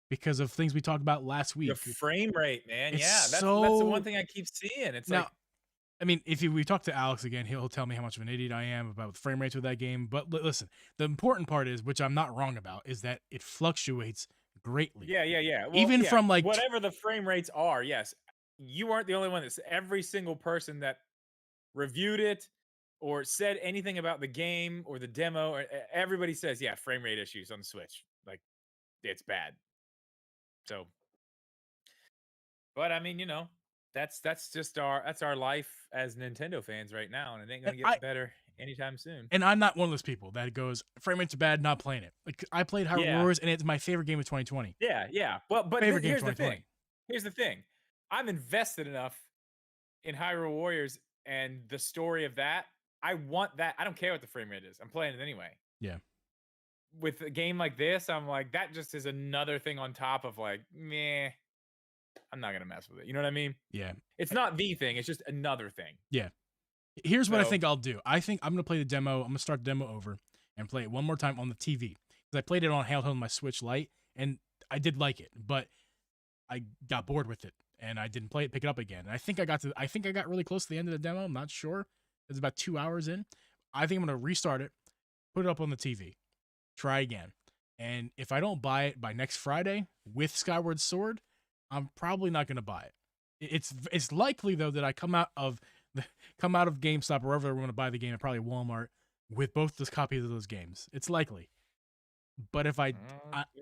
[SPEAKER 1] because of things we talked about last week.
[SPEAKER 2] The frame rate, man. That's the one thing I keep seeing. It's now, like,
[SPEAKER 1] I mean, if we talk to Alex again, he'll tell me how much of an idiot I am about the frame rates with that game. But listen, the important part is, which I'm not wrong about, is that it fluctuates greatly.
[SPEAKER 2] Yeah. Well,
[SPEAKER 1] Even
[SPEAKER 2] yeah,
[SPEAKER 1] from like
[SPEAKER 2] whatever the frame rates are, yes. You weren't the only one. That's every single person that reviewed it or said anything about the game or the demo, or everybody says, yeah, frame rate issues on the Switch. Like, it's bad. So, but I mean, that's just our life as Nintendo fans right now, and it ain't gonna
[SPEAKER 1] I
[SPEAKER 2] get better anytime soon.
[SPEAKER 1] and I'm not one of those people that goes frame rates are bad, not playing it. Like I played Hyrule
[SPEAKER 2] Yeah,
[SPEAKER 1] Warriors and it's my favorite game of 2020.
[SPEAKER 2] yeah. Well, but
[SPEAKER 1] Favorite game of
[SPEAKER 2] here's the
[SPEAKER 1] 2020.
[SPEAKER 2] thing. Here's the thing. I'm invested enough in Hyrule Warriors and the story of that. I want that. I don't care what the frame rate is. I'm playing it anyway.
[SPEAKER 1] Yeah.
[SPEAKER 2] With a game like this, I'm like, that just is another thing on top of like, meh, I'm not gonna mess with it. You know what I mean?
[SPEAKER 1] Yeah.
[SPEAKER 2] It's not the thing, it's just another thing.
[SPEAKER 1] Yeah. Here's what I
[SPEAKER 2] So-
[SPEAKER 1] think I'll do. I think I'm gonna play the demo. I'm gonna start the demo over and play it one more time on the TV because I played it on handheld on my Switch Lite and I did like it, but I got bored with it and I didn't pick it up again. And I think I got really close to the end of the demo. I'm not sure. It's about 2 hours in. I think I'm gonna restart it, put it up on the TV, try again. And if I don't buy it by next Friday with Skyward Sword, I'm probably not gonna buy it. It's likely though that I come out of GameStop or wherever we're going to buy the game, and probably Walmart, with both those copies of those games. It's likely. But if I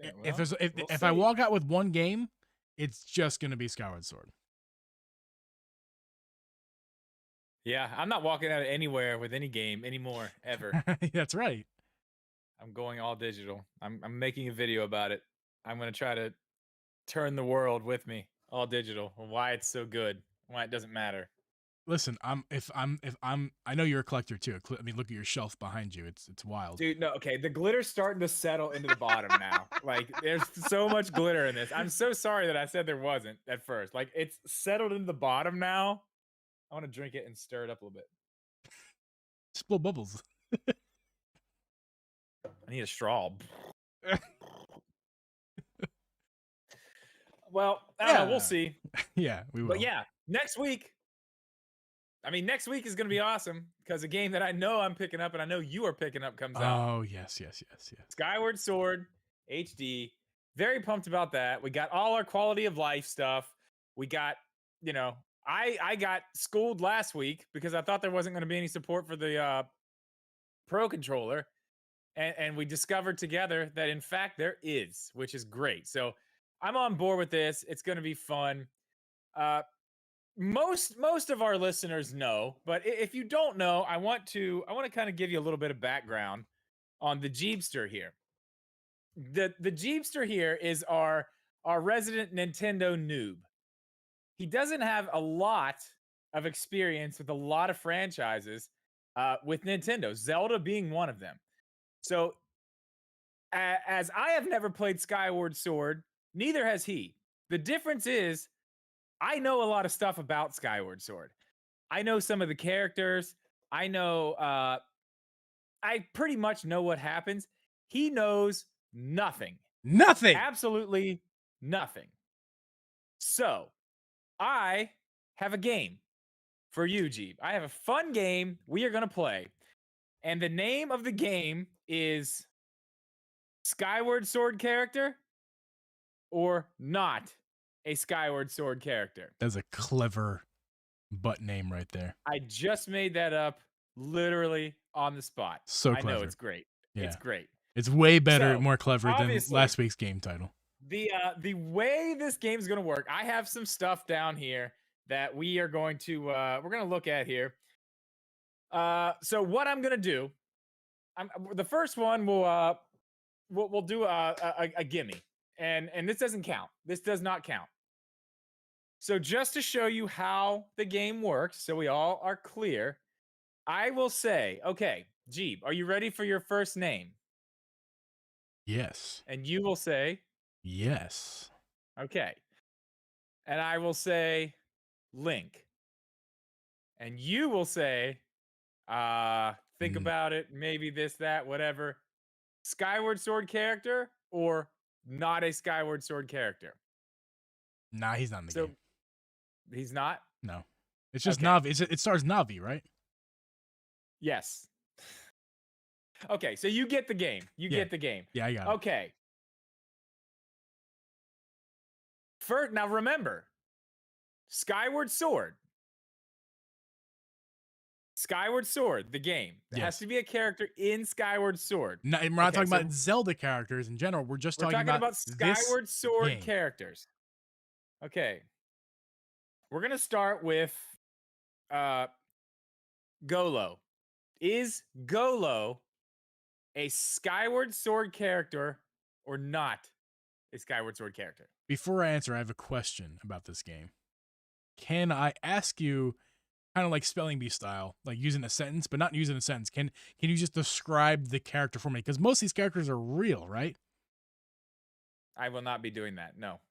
[SPEAKER 1] if I walk out with one game, it's just going to be Skyward Sword.
[SPEAKER 2] Yeah, I'm not walking out anywhere with any game anymore ever.
[SPEAKER 1] That's right.
[SPEAKER 2] I'm going all digital. I'm making a video about it. I'm going to try to turn the world with me all digital. Why it's so good. Why it doesn't matter.
[SPEAKER 1] Listen, I know you're a collector too. I mean, look at your shelf behind you. It's wild.
[SPEAKER 2] Dude, no, okay. The glitter's starting to settle into the bottom now. Like, there's so much glitter in this. I'm so sorry that I said there wasn't at first. Like, it's settled into the bottom now. I want to drink it and stir it up a little bit.
[SPEAKER 1] Just blow bubbles.
[SPEAKER 2] I need a straw. Well, I don't know. We'll see.
[SPEAKER 1] Yeah, we will.
[SPEAKER 2] But yeah, next week is going to be awesome because a game that I know I'm picking up and I know you are picking up comes out.
[SPEAKER 1] Oh, yes.
[SPEAKER 2] Skyward Sword HD. Very pumped about that. We got all our quality of life stuff. We got, I got schooled last week because I thought there wasn't going to be any support for the Pro controller. And we discovered together that, in fact, there is, which is great. So I'm on board with this. It's going to be fun. Most of our listeners know, but if you don't know, I want to kind of give you a little bit of background on the Jeebster here. The Jeebster here is our resident Nintendo noob. He doesn't have a lot of experience with a lot of franchises with Nintendo, Zelda being one of them. So as I have never played Skyward Sword, neither has he. The difference is I know a lot of stuff about Skyward Sword. I know some of the characters. I know, I pretty much know what happens. He knows nothing.
[SPEAKER 1] Nothing.
[SPEAKER 2] Absolutely nothing. So I have a game for you, Geeb. I have a fun game we are going to play. And the name of the game is Skyward Sword character or not a Skyward Sword character.
[SPEAKER 1] That's a clever butt name right there.
[SPEAKER 2] I just made that up literally on the spot.
[SPEAKER 1] So clever.
[SPEAKER 2] I know, it's great.
[SPEAKER 1] Yeah.
[SPEAKER 2] It's great.
[SPEAKER 1] It's way better,
[SPEAKER 2] So,
[SPEAKER 1] more clever than last week's game title.
[SPEAKER 2] The way this game is going to work, I have some stuff down here that we are going to we're going to look at here. So what I'm going to do, the first one we'll do a gimme. And this doesn't count. This does not count. So just to show you how the game works, so we all are clear, I will say, okay, Geeb, are you ready for your first name?
[SPEAKER 1] Yes.
[SPEAKER 2] And you will say,
[SPEAKER 1] yes.
[SPEAKER 2] Okay. And I will say, Link. And you will say, think about it, maybe this, that, whatever. Skyward Sword character or not a Skyward Sword character?
[SPEAKER 1] Nah, he's not in the game.
[SPEAKER 2] He's not?
[SPEAKER 1] No. It's just
[SPEAKER 2] Okay.
[SPEAKER 1] Navi. It stars Navi, right?
[SPEAKER 2] Yes. Okay, so you get the game. You get the game.
[SPEAKER 1] Yeah, I got it.
[SPEAKER 2] Okay. First, now remember, Skyward Sword. Skyward Sword, the game. There has to be a character in Skyward Sword.
[SPEAKER 1] No, we're not talking about Zelda characters in general. We're just talking about
[SPEAKER 2] Skyward Sword
[SPEAKER 1] game.
[SPEAKER 2] characters. Okay. We're going to start with Golo. Is Golo a Skyward Sword character or not a Skyward Sword character?
[SPEAKER 1] Before I answer, I have a question about this game. Can I ask you, kind of like spelling bee style, like using a sentence, but not using a sentence? Can you just describe the character for me? Because most of these characters are real, right?
[SPEAKER 2] I will not be doing that. No.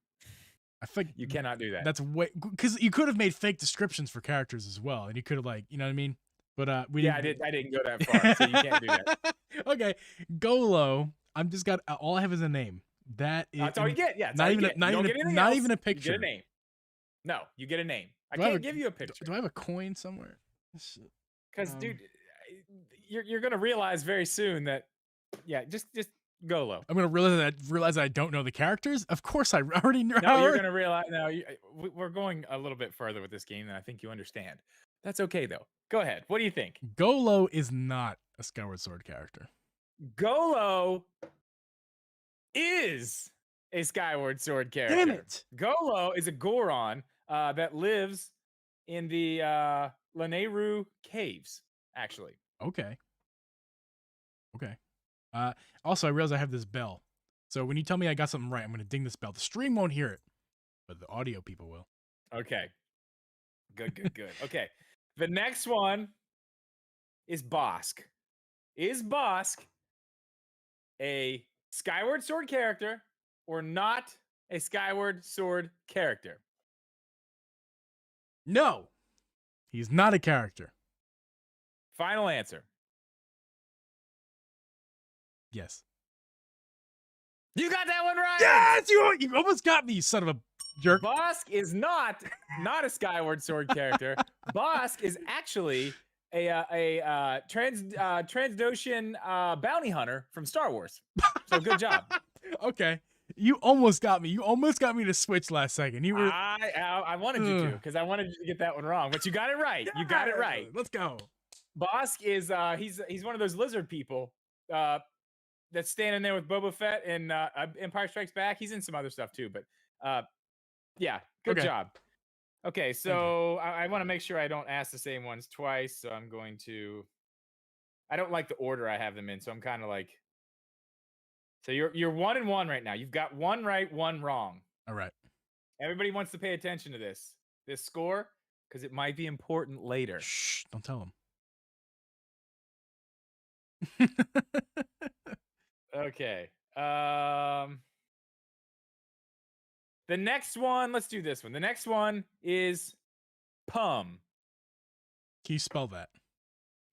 [SPEAKER 1] I think
[SPEAKER 2] you cannot do that.
[SPEAKER 1] That's way, because you could have made fake descriptions for characters as well, and you could have, like, you know what I mean? But
[SPEAKER 2] I didn't go that far, so you can't do that.
[SPEAKER 1] Okay, Golo. I'm just got all I have is a name.
[SPEAKER 2] That's all you get. Yeah,
[SPEAKER 1] not even a picture.
[SPEAKER 2] You get a name. No, you get a name. I can't give you a picture.
[SPEAKER 1] Do I have a coin somewhere?
[SPEAKER 2] Because, dude, you're gonna realize very soon that, just Golo.
[SPEAKER 1] I'm gonna realize that I don't know the characters. Of course, I already know.
[SPEAKER 2] No, you're gonna realize. No, we're going a little bit further with this game than I think you understand. That's okay though. Go ahead. What do you think?
[SPEAKER 1] Golo is not a Skyward Sword character.
[SPEAKER 2] Golo is a Skyward Sword character.
[SPEAKER 1] Damn it!
[SPEAKER 2] Golo is a Goron that lives in the Lanayru caves, actually.
[SPEAKER 1] Okay. Also, I realize I have this bell. So when you tell me I got something right, I'm going to ding this bell. The stream won't hear it, but the audio people will.
[SPEAKER 2] Okay. Good. Okay. The next one is Bosk. Is Bosk a Skyward Sword character or not a Skyward Sword character?
[SPEAKER 1] No. He's not a character.
[SPEAKER 2] Final answer.
[SPEAKER 1] Yes.
[SPEAKER 2] You got that one right.
[SPEAKER 1] Yes, you almost got me, you son of a jerk.
[SPEAKER 2] Bosk is not a Skyward Sword character. Bosk is actually a Transdotian bounty hunter from Star Wars. So good job.
[SPEAKER 1] Okay. You almost got me. You almost got me to switch last second. You were.
[SPEAKER 2] I wanted you to, because I wanted you to get that one wrong, but you got it right. You got it right.
[SPEAKER 1] Let's go.
[SPEAKER 2] Bosk is he's one of those lizard people that's standing there with Boba Fett in Empire Strikes Back. He's in some other stuff too, but yeah, good job. Okay, so I want to make sure I don't ask the same ones twice, so I'm going to. I don't like the order I have them in, so I'm kind of like. So you're 1-1 right now. You've got one right, one wrong.
[SPEAKER 1] All right.
[SPEAKER 2] Everybody wants to pay attention to this score, because it might be important later.
[SPEAKER 1] Shh! Don't tell them.
[SPEAKER 2] Okay. The next one, let's do this one. The next one is Pum.
[SPEAKER 1] Can you spell that?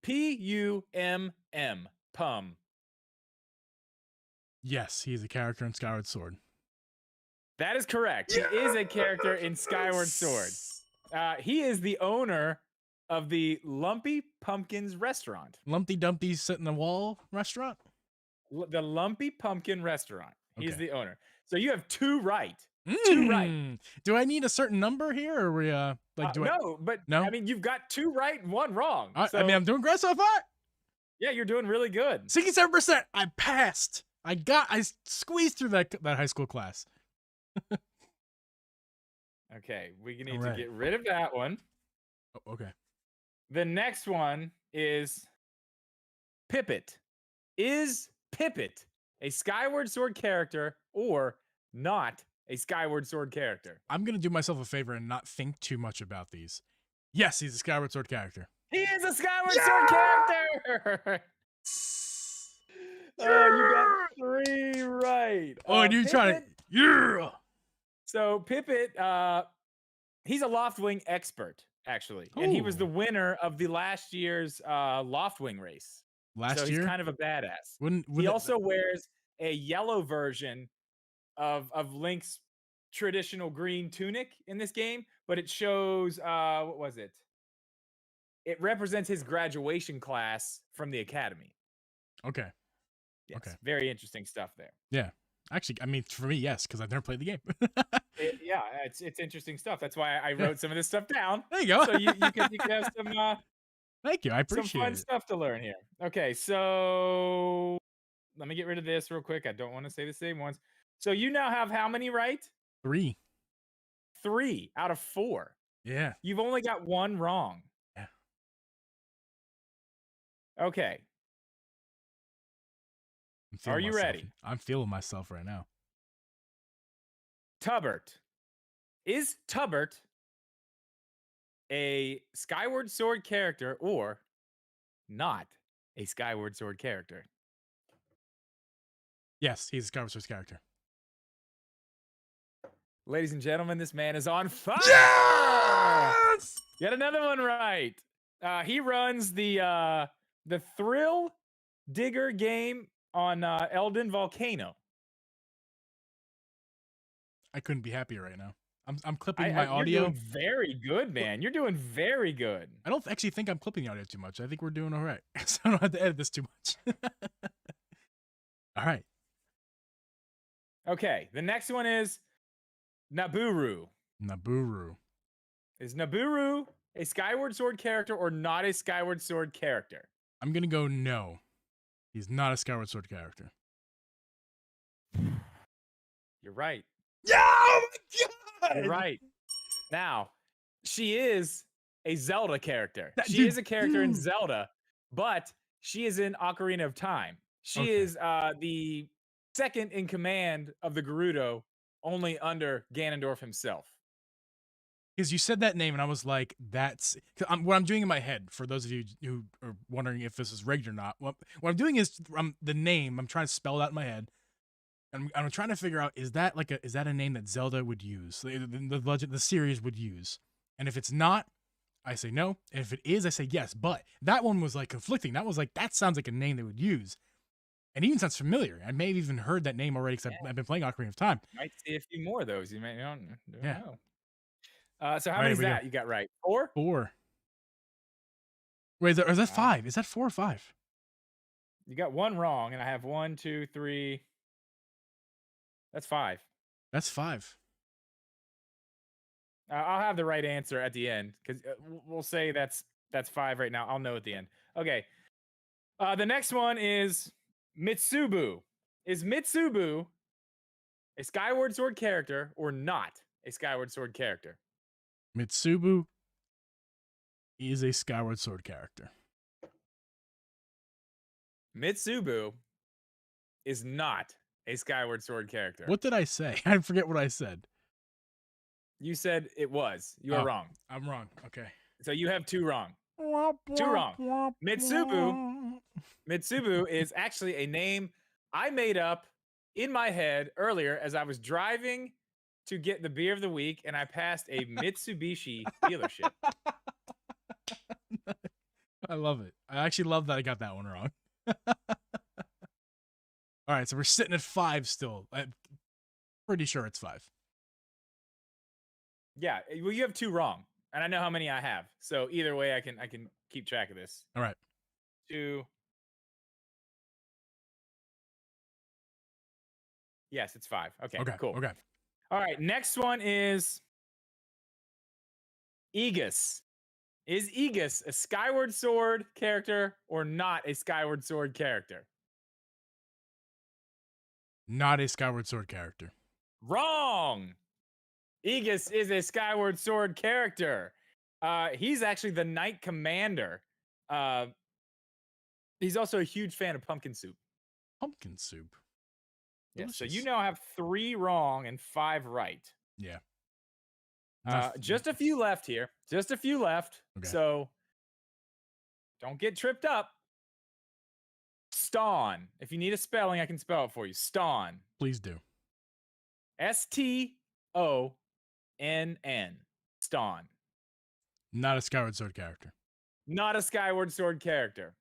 [SPEAKER 2] Pumm. Pum.
[SPEAKER 1] Yes, he's a character in Skyward Sword.
[SPEAKER 2] That is correct. He is a character in Skyward Sword. He is the owner of the Lumpy Pumpkins restaurant.
[SPEAKER 1] Lumpy Dumpty sit in the wall restaurant?
[SPEAKER 2] The Lumpy Pumpkin restaurant. He's
[SPEAKER 1] Okay.
[SPEAKER 2] the owner. So you have two right. Two right.
[SPEAKER 1] Do I need a certain number here, or are we
[SPEAKER 2] no? I mean, you've got two right and one wrong. So,
[SPEAKER 1] I mean, I'm doing great so far.
[SPEAKER 2] Yeah, you're doing really good.
[SPEAKER 1] 67%. I passed. I squeezed through that high school class.
[SPEAKER 2] Okay, we need to get rid of that one.
[SPEAKER 1] Oh, okay.
[SPEAKER 2] The next one is Pippet. Is Pippet a Skyward Sword character or not a Skyward Sword character?
[SPEAKER 1] I'm going to do myself a favor and not think too much about these. Yes, he's a Skyward Sword character.
[SPEAKER 2] He is a Skyward Sword character! Oh, you got 3 right.
[SPEAKER 1] Oh, and you're trying to... Yeah!
[SPEAKER 2] So Pippet, he's a Loftwing expert, actually. And he was the winner of the last year's Loftwing race.
[SPEAKER 1] So
[SPEAKER 2] he's kind of a badass. He also wears a yellow version of Link's traditional green tunic in this game, but it shows, what was it? It represents his graduation class from the academy.
[SPEAKER 1] Okay.
[SPEAKER 2] Yes,
[SPEAKER 1] okay.
[SPEAKER 2] Very interesting stuff there.
[SPEAKER 1] Yeah. Actually, I mean, for me, yes, because I've never played the game.
[SPEAKER 2] Yeah, it's interesting stuff. That's why I wrote some of this stuff down.
[SPEAKER 1] There you go.
[SPEAKER 2] So you can have
[SPEAKER 1] Thank you. I
[SPEAKER 2] some
[SPEAKER 1] appreciate
[SPEAKER 2] fun
[SPEAKER 1] it.
[SPEAKER 2] stuff to learn here. Okay, so let me get rid of this real quick. I don't want to say the same ones. So you now have how many right?
[SPEAKER 1] 3.
[SPEAKER 2] 3 out of 4.
[SPEAKER 1] Yeah.
[SPEAKER 2] You've only got 1 wrong.
[SPEAKER 1] Yeah.
[SPEAKER 2] Okay. Are you ready?
[SPEAKER 1] I'm feeling myself right now.
[SPEAKER 2] Tubbert. Is Tubbert a Skyward Sword character or not a Skyward Sword character?
[SPEAKER 1] Yes, he's a Skyward Sword character.
[SPEAKER 2] Ladies and gentlemen, this man is on fire.
[SPEAKER 1] Yes!
[SPEAKER 2] Get another one right. He runs the Thrill Digger game on Elden Volcano.
[SPEAKER 1] I couldn't be happier right now. I'm clipping my
[SPEAKER 2] You're
[SPEAKER 1] audio.
[SPEAKER 2] doing very good, man. You're doing very good.
[SPEAKER 1] I don't actually think I'm clipping the audio too much. I think we're doing all right. So I don't have to edit this too much. All right.
[SPEAKER 2] Okay, the next one is Naburu.
[SPEAKER 1] Naburu.
[SPEAKER 2] Is Naburu a Skyward Sword character or not a Skyward Sword character?
[SPEAKER 1] I'm going to go no. He's not a Skyward Sword character.
[SPEAKER 2] You're right.
[SPEAKER 1] Yeah! Oh my God!
[SPEAKER 2] You're right. Now, she is a Zelda character. She
[SPEAKER 1] Dude,
[SPEAKER 2] is a character in Zelda, but she is in Ocarina of Time. She is the second in command of the Gerudo, only under Ganondorf himself.
[SPEAKER 1] Because you said that name, and I was like, that's... what I'm doing in my head, for those of you who are wondering if this is rigged or not, what I'm doing is the name, I'm trying to spell it out in my head. And I'm trying to figure out, is that a name that Zelda would use? The series would use? And if it's not, I say no. And if it is, I say yes. But that one was like conflicting. That was like, that sounds like a name they would use. And it even sounds familiar. I may have even heard that name already because I've been playing Ocarina of Time.
[SPEAKER 2] You might see a few more of those. You may don't know. So how
[SPEAKER 1] All
[SPEAKER 2] many
[SPEAKER 1] right,
[SPEAKER 2] is that you got right? 4?
[SPEAKER 1] 4. Wait, is that 5? Is that 4 or 5?
[SPEAKER 2] You got 1 wrong, and I have 1, 2, 3. That's 5.
[SPEAKER 1] That's 5.
[SPEAKER 2] I'll have the right answer at the end because we'll say that's 5 right now. I'll know at the end. Okay. The next one is Mitsubu. Is Mitsubu a Skyward Sword character or not a Skyward Sword character?
[SPEAKER 1] Mitsubu is a Skyward Sword character.
[SPEAKER 2] Mitsubu is not a Skyward Sword character.
[SPEAKER 1] What did I say? I forget what I said.
[SPEAKER 2] You said it was. You are wrong.
[SPEAKER 1] I'm wrong. Okay.
[SPEAKER 2] So you have 2 wrong. 2 wrong. Mitsubu is actually a name I made up in my head earlier as I was driving to get the beer of the week, and I passed a Mitsubishi dealership.
[SPEAKER 1] I love it. I actually love that I got that one wrong. All right, so we're sitting at 5 still. I'm pretty sure it's 5.
[SPEAKER 2] Yeah, well, you have 2 wrong, and I know how many I have. So either way, I can keep track of this.
[SPEAKER 1] All right.
[SPEAKER 2] 2. Yes, it's 5. Okay, cool.
[SPEAKER 1] Okay.
[SPEAKER 2] All right, next one is Aegis. Is Aegis a Skyward Sword character or not a Skyward Sword character?
[SPEAKER 1] Not a Skyward Sword character.
[SPEAKER 2] Wrong. Aegis is a Skyward Sword character. He's actually the Knight Commander. He's also a huge fan of pumpkin soup.
[SPEAKER 1] Pumpkin soup.
[SPEAKER 2] Yeah, so
[SPEAKER 1] Delicious.
[SPEAKER 2] you now have 3 wrong and 5 right.
[SPEAKER 1] Yeah.
[SPEAKER 2] Just a few left here. Just a few left.
[SPEAKER 1] Okay.
[SPEAKER 2] So don't get tripped up. Stonn. If you need a spelling, I can spell it for you. Stonn.
[SPEAKER 1] Please do.
[SPEAKER 2] Stonn. Stonn.
[SPEAKER 1] Not a Skyward Sword character.
[SPEAKER 2] Not a Skyward Sword character.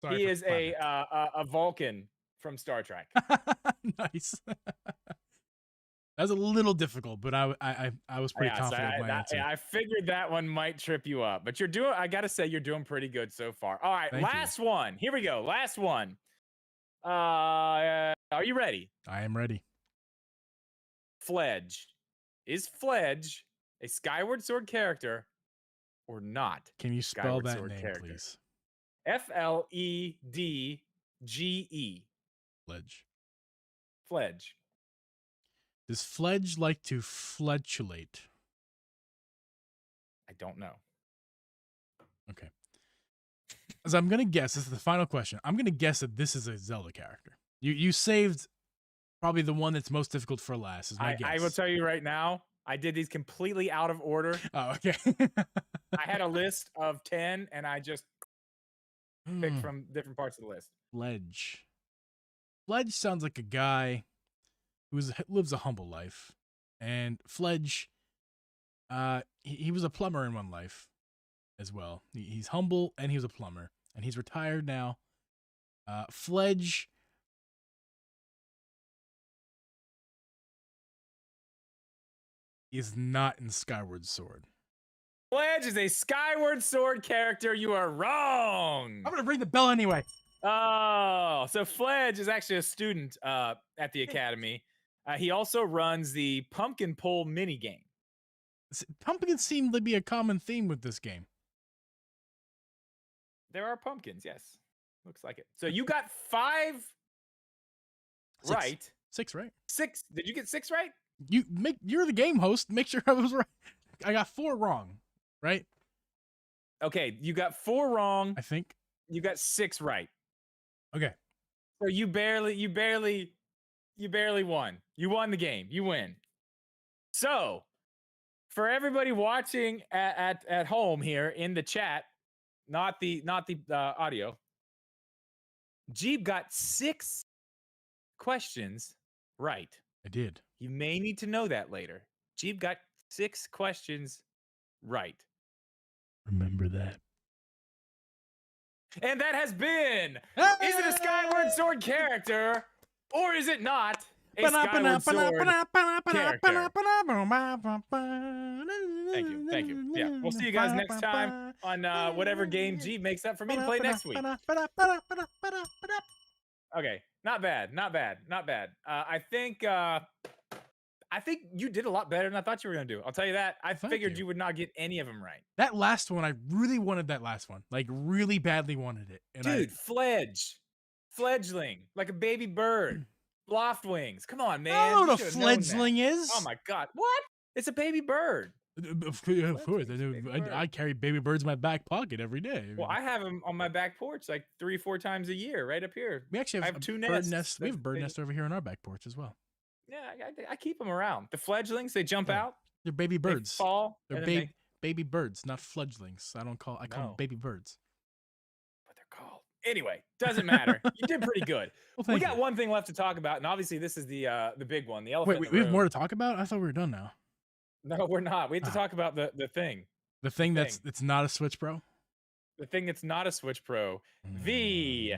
[SPEAKER 1] Sorry
[SPEAKER 2] He
[SPEAKER 1] for
[SPEAKER 2] is
[SPEAKER 1] finding
[SPEAKER 2] a Vulcan from Star Trek.
[SPEAKER 1] Nice. That was a little difficult, but I was pretty confident in my answer.
[SPEAKER 2] I figured that one might trip you up, but I gotta say, you're doing pretty good so far. All right,
[SPEAKER 1] Thank you.
[SPEAKER 2] last one. Here we go. Last one. Are you ready?
[SPEAKER 1] I am ready.
[SPEAKER 2] Fledge. Is Fledge a Skyward Sword character or not?
[SPEAKER 1] Can you spell
[SPEAKER 2] Skyward
[SPEAKER 1] that
[SPEAKER 2] Sword
[SPEAKER 1] name,
[SPEAKER 2] character.
[SPEAKER 1] please?
[SPEAKER 2] Fledge.
[SPEAKER 1] Fledge.
[SPEAKER 2] Fledge.
[SPEAKER 1] Does Fledge like to fledulate?
[SPEAKER 2] I don't know.
[SPEAKER 1] Okay. As I'm gonna guess, this is the final question. I'm gonna guess that this is a Zelda character. You saved probably the one that's most difficult for last. Is my guess.
[SPEAKER 2] I will tell you right now, I did these completely out of order.
[SPEAKER 1] Oh, okay.
[SPEAKER 2] I had a list of 10, and I just picked from different parts of the list.
[SPEAKER 1] Fledge. Fledge sounds like a guy who lives a humble life, and Fledge, he was a plumber in one life as well. He's humble and he was a plumber, and he's retired now. Fledge is not in Skyward Sword.
[SPEAKER 2] Fledge is a Skyward Sword character. You are wrong.
[SPEAKER 1] I'm gonna ring the bell anyway.
[SPEAKER 2] Oh, so Fledge is actually a student at the academy. He also runs the pumpkin pull mini game.
[SPEAKER 1] Pumpkins seem to be a common theme with this game.
[SPEAKER 2] There are pumpkins, yes. Looks like it. So you got 5 right.
[SPEAKER 1] 6, right?
[SPEAKER 2] 6. Did you get 6 right?
[SPEAKER 1] You're the game host. Make sure I was right. I got 4 wrong, right?
[SPEAKER 2] Okay, you got 4 wrong.
[SPEAKER 1] I think.
[SPEAKER 2] You got 6 right.
[SPEAKER 1] Okay.
[SPEAKER 2] So you barely won. You won the game. You win. So, for everybody watching at home here in the chat, not the audio, Geeb got 6 questions right.
[SPEAKER 1] I did.
[SPEAKER 2] You may need to know that later. Geeb got 6 questions right.
[SPEAKER 1] Remember that.
[SPEAKER 2] And that has been, is it a Skyward Sword character or is it not a Skyward Sword character? Thank you. Yeah, we'll see you guys next time on whatever game Geeb makes up for me to play next week. Okay, not bad. I think you did a lot better than I thought you were going to do. I'll tell you that. I figured you would not get any of them right.
[SPEAKER 1] That last one, I really wanted that last one. Like, really badly wanted it. And
[SPEAKER 2] dude, fledgling, like a baby bird. Loft wings. Come on, man.
[SPEAKER 1] I don't know what a fledgling is.
[SPEAKER 2] Oh, my God. What? It's a baby bird.
[SPEAKER 1] Of course. I carry baby birds in my back pocket every day.
[SPEAKER 2] Well, I have them on my back porch like 3-4 times a year right up here.
[SPEAKER 1] We actually have 2 nests. We have a bird nest over here on our back porch as well.
[SPEAKER 2] Yeah, I keep them around. The fledglings, they jump out.
[SPEAKER 1] They're baby birds.
[SPEAKER 2] They fall.
[SPEAKER 1] They're baby birds, not fledglings. I call them baby birds.
[SPEAKER 2] What they're called. Anyway, doesn't matter. You did pretty good.
[SPEAKER 1] Well,
[SPEAKER 2] we got one thing left to talk about, and obviously this is the big one, the elephant.
[SPEAKER 1] Wait, we have more to talk about? I thought we were done now.
[SPEAKER 2] No, we're not. We have to talk about the thing.
[SPEAKER 1] The thing that's not a Switch Pro?
[SPEAKER 2] The thing that's not a Switch Pro. The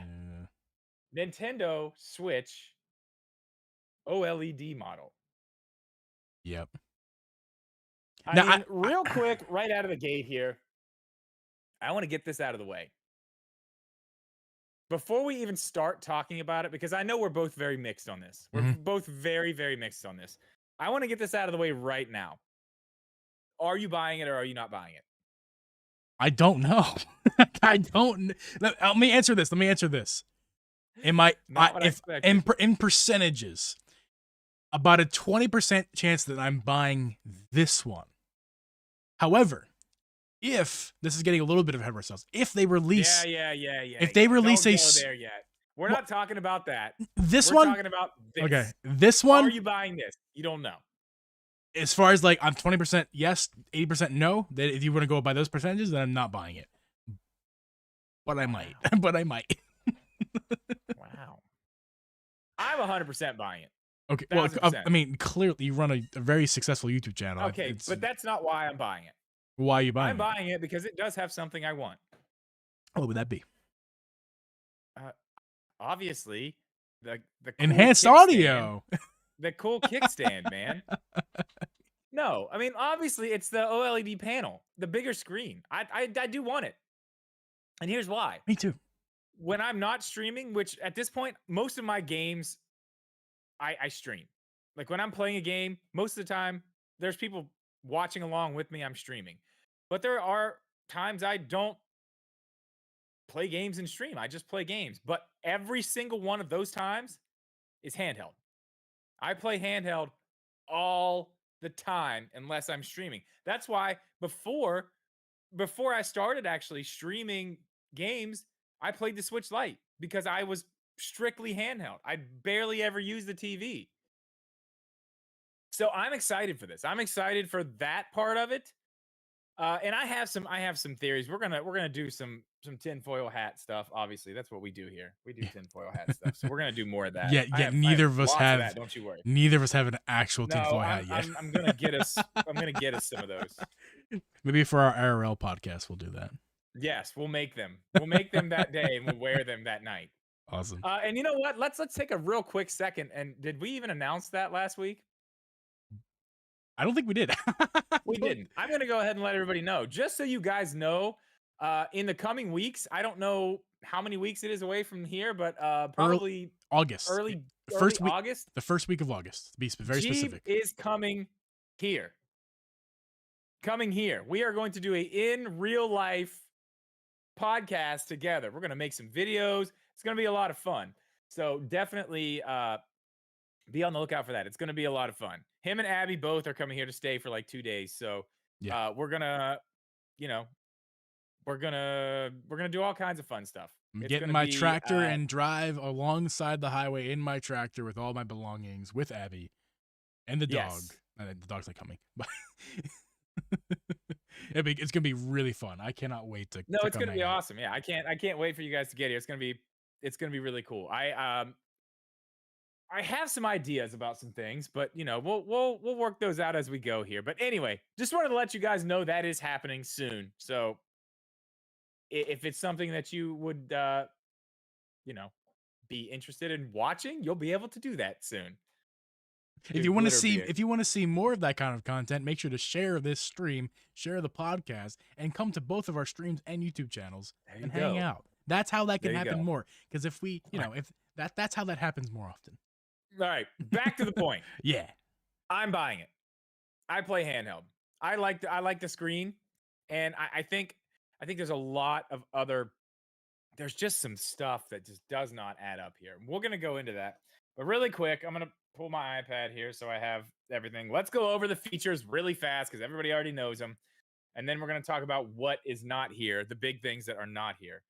[SPEAKER 2] Nintendo Switch OLED model.
[SPEAKER 1] Yep.
[SPEAKER 2] I mean, real quick, right out of the gate here, I want to get this out of the way. Before we even start talking about it, because I know we're both very mixed on this. We're both very, very mixed on this. I want to get this out of the way right now. Are you buying it or are you not buying it?
[SPEAKER 1] I don't know. I don't. Let me answer this. In percentages, about a 20% chance that I'm buying this one. However, if this is getting a little bit ahead of ourselves, if they release, if they release
[SPEAKER 2] don't go there yet. We're not talking about that.
[SPEAKER 1] We're
[SPEAKER 2] talking about this.
[SPEAKER 1] Okay, this one.
[SPEAKER 2] Are you buying this? You don't know.
[SPEAKER 1] As far as like, I'm 20% yes, 80% no. That if you want to go by those percentages, then I'm not buying it. But I might.
[SPEAKER 2] Wow. I'm 100% buying it.
[SPEAKER 1] Okay. Well, I mean, clearly you run a very successful YouTube channel.
[SPEAKER 2] Okay, but that's not why I'm buying it.
[SPEAKER 1] Why are you buying it?
[SPEAKER 2] I'm buying it because it does have something I want.
[SPEAKER 1] What would that be?
[SPEAKER 2] Obviously, the cool
[SPEAKER 1] enhanced audio.
[SPEAKER 2] The cool kickstand, man. No, I mean, obviously, it's the OLED panel, the bigger screen. I do want it. And here's why.
[SPEAKER 1] Me too.
[SPEAKER 2] When I'm not streaming, which at this point, most of my games I stream. Like when I'm playing a game, most of the time there's people watching along with me. I'm streaming, but there are times I don't play games and stream. I just play games. But every single one of those times is handheld. I play handheld all the time unless I'm streaming. That's why before I started actually streaming games, I played the Switch Lite because I was strictly handheld. I barely ever used the TV. So I'm excited for this. I'm excited for that part of it. And I have some theories. We're gonna do some tinfoil hat stuff. Obviously, that's what we do here. We do tinfoil hat stuff. So we're gonna do more of that.
[SPEAKER 1] Yeah. Neither of us
[SPEAKER 2] lots
[SPEAKER 1] have.
[SPEAKER 2] of that, don't you worry.
[SPEAKER 1] Neither of us have an actual
[SPEAKER 2] No,
[SPEAKER 1] tinfoil hat yet.
[SPEAKER 2] I'm gonna get us. I'm gonna get us some of those.
[SPEAKER 1] Maybe for our IRL podcast, we'll do that.
[SPEAKER 2] Yes, we'll make them. We'll make them that day, and we'll wear them that night.
[SPEAKER 1] Awesome.
[SPEAKER 2] And you know what? Let's take a real quick second. And did we even announce that last week?
[SPEAKER 1] I don't think we did.
[SPEAKER 2] We didn't. I'm going to go ahead and let everybody know, just so you guys know, in the coming weeks, I don't know how many weeks it is away from here, but probably
[SPEAKER 1] August.
[SPEAKER 2] early
[SPEAKER 1] week,
[SPEAKER 2] August.
[SPEAKER 1] The first week of August, to be very
[SPEAKER 2] Geeb
[SPEAKER 1] specific.
[SPEAKER 2] is coming here. Coming here. We are going to do a in real life podcast together. We're going to make some videos. It's going to be a lot of fun. So definitely be on the lookout for that. It's going to be a lot of fun. Him and Abby both are coming here to stay for like 2 days. So
[SPEAKER 1] Yeah.
[SPEAKER 2] we're gonna, we're gonna do all kinds of fun stuff.
[SPEAKER 1] I'm getting my tractor and drive alongside the highway in my tractor with all my belongings with Abby and the dog.
[SPEAKER 2] Yes.
[SPEAKER 1] The dog's not coming, but it's gonna be really fun. I cannot wait to.
[SPEAKER 2] No,
[SPEAKER 1] to
[SPEAKER 2] it's gonna be awesome. Yeah, I can't wait for you guys to get here. It's gonna be really cool. I have some ideas about some things, but we'll work those out as we go here. But anyway, just wanted to let you guys know that is happening soon. So if it's something that you would be interested in watching, you'll be able to do that soon.
[SPEAKER 1] If you want to see more of that kind of content, make sure to share this stream, share the podcast, and come to both of our streams and YouTube channels and hang out. That's how that can happen more. Because if we, that's how that happens more often.
[SPEAKER 2] All right, back to the point.
[SPEAKER 1] Yeah,
[SPEAKER 2] I'm buying it. I play handheld. I like the screen, and I think there's a lot of other. There's just some stuff that just does not add up here. We're gonna go into that, but really quick, I'm gonna pull my iPad here so I have everything. Let's go over the features really fast because everybody already knows them, and then we're gonna talk about what is not here, the big things that are not here.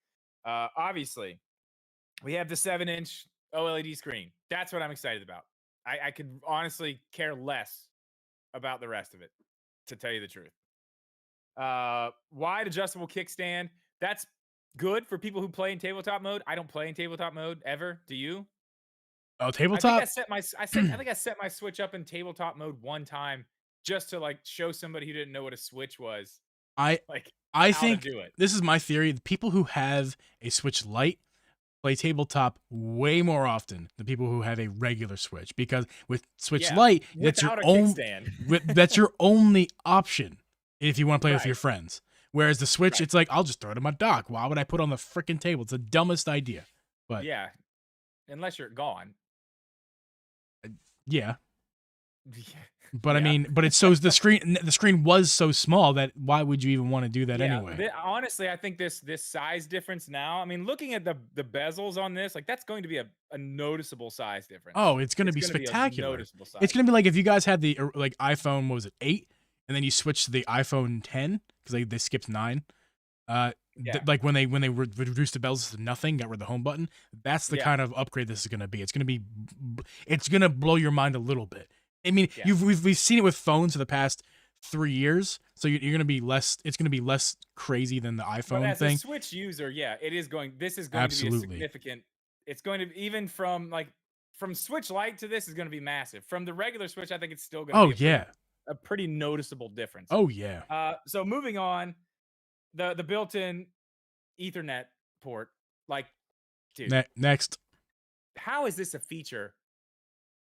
[SPEAKER 2] Obviously, we have the 7-inch OLED screen. That's what I'm excited about. I could honestly care less about the rest of it, to tell you the truth. Wide adjustable kickstand. That's good for people who play in tabletop mode. I don't play in tabletop mode ever. Do you?
[SPEAKER 1] Oh, tabletop.
[SPEAKER 2] I think I set my Switch up in tabletop mode one time just to like show somebody who didn't know what a Switch was.
[SPEAKER 1] I think this is my theory. The people who have a Switch Lite play tabletop way more often than people who have a regular Switch, because with Switch Lite, that's your only option if you want to play with your friends. Whereas the Switch, it's like, I'll just throw it in my dock. Why would I put it on the freaking table? It's the dumbest idea. But
[SPEAKER 2] yeah, unless you're gone.
[SPEAKER 1] Yeah. But I mean, but it's so the screen was so small that why would you even want to do that anyway?
[SPEAKER 2] Honestly, I think this size difference now, I mean, looking at the bezels on this, like that's going to be a noticeable size difference.
[SPEAKER 1] Oh, it's going to be spectacular. It's going to be like if you guys had the like iPhone, what was it, 8, and then you switched to the iPhone 10 because they skipped 9. Like when they reduced the bezels to nothing, got rid of the home button. That's the kind of upgrade this is going to be. It's going to blow your mind a little bit. I mean, we've seen it with phones for the past 3 years, so you're going to be less. It's going to be less crazy than the iPhone
[SPEAKER 2] as
[SPEAKER 1] thing.
[SPEAKER 2] As a Switch user, it is going. This is going to be a significant. It's going to even from Switch Lite to this is going to be massive. From the regular Switch, I think it's still going to be a pretty noticeable difference.
[SPEAKER 1] Oh yeah.
[SPEAKER 2] So moving on, the built-in Ethernet port, like, dude.
[SPEAKER 1] Next.
[SPEAKER 2] How is this a feature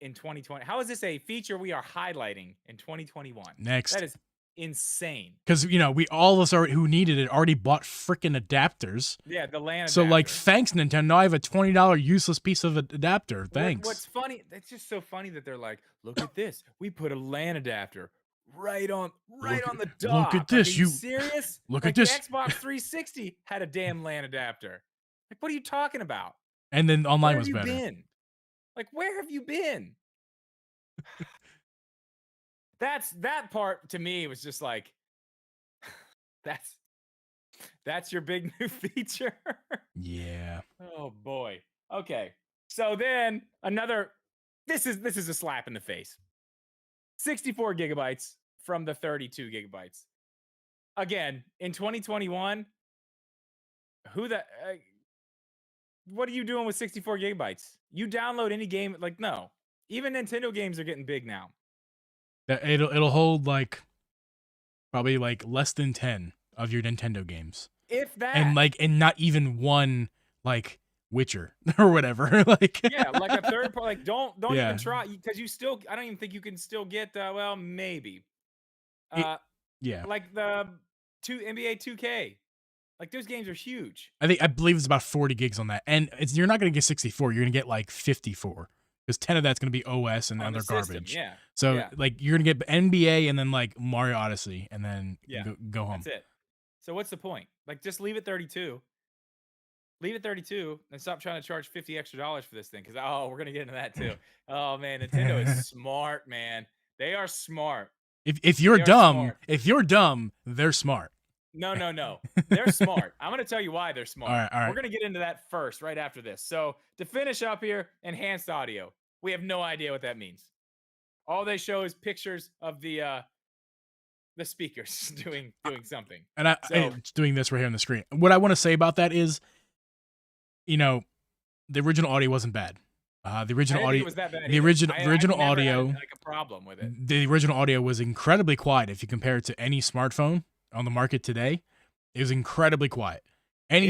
[SPEAKER 2] in 2020? How is this a feature we are highlighting in 2021?
[SPEAKER 1] Next.
[SPEAKER 2] That is insane.
[SPEAKER 1] Because we all of us who needed it already bought freaking adapters.
[SPEAKER 2] Yeah, the LAN
[SPEAKER 1] So
[SPEAKER 2] adapter.
[SPEAKER 1] like, thanks Nintendo. Now I have a $20 useless piece of adapter. Thanks.
[SPEAKER 2] What's funny? It's just so funny that they're like, look at this. We put a LAN adapter right on the dock.
[SPEAKER 1] Look at this.
[SPEAKER 2] Like, are you serious?
[SPEAKER 1] Look
[SPEAKER 2] like
[SPEAKER 1] at this.
[SPEAKER 2] The Xbox 360 had a damn LAN adapter. Like, what are you talking about?
[SPEAKER 1] And then online
[SPEAKER 2] where
[SPEAKER 1] was
[SPEAKER 2] have
[SPEAKER 1] better.
[SPEAKER 2] You been? Like, where have you been? That part to me was just like, that's your big new feature.
[SPEAKER 1] Yeah.
[SPEAKER 2] Oh boy. Okay. So then this is a slap in the face. 64 gigabytes from the 32 gigabytes. Again, in 2021, what are you doing with 64 gigabytes? You download any game, like, no. Even Nintendo games are getting big now.
[SPEAKER 1] It'll hold like probably like less than 10 of your Nintendo games.
[SPEAKER 2] If that.
[SPEAKER 1] And not even one like Witcher or whatever. Like,
[SPEAKER 2] yeah, like a third part. Like, don't even try, because I don't even think you can still get well, maybe.
[SPEAKER 1] Yeah.
[SPEAKER 2] Like the NBA 2K. Like, those games are huge.
[SPEAKER 1] I believe it's about 40 gigs on that. And you're not going to get 64, you're going to get like 54. Because 10 of that's going to be OS and other garbage.
[SPEAKER 2] Yeah.
[SPEAKER 1] So like, you're going to get NBA and then like Mario Odyssey and then go home.
[SPEAKER 2] That's it. So what's the point? Like, just leave it 32. Leave it 32 and stop trying to charge $50 extra for this thing. Because we're gonna get into that too. Oh man, Nintendo is smart, man. They are smart.
[SPEAKER 1] If you're dumb, they're smart.
[SPEAKER 2] No. They're smart. I'm going to tell you why they're smart.
[SPEAKER 1] All right.
[SPEAKER 2] We're going to get into that first, right after this. So to finish up here, enhanced audio. We have no idea what that means. All they show is pictures of the speakers doing something.
[SPEAKER 1] And I'm doing this right here on the screen. What I want to say about that is, the original audio wasn't bad. The original audio
[SPEAKER 2] was that bad.
[SPEAKER 1] The original audio,
[SPEAKER 2] had, like, a problem with it.
[SPEAKER 1] The original audio was incredibly quiet if you compare it to any smartphone on the market today. It was incredibly quiet. And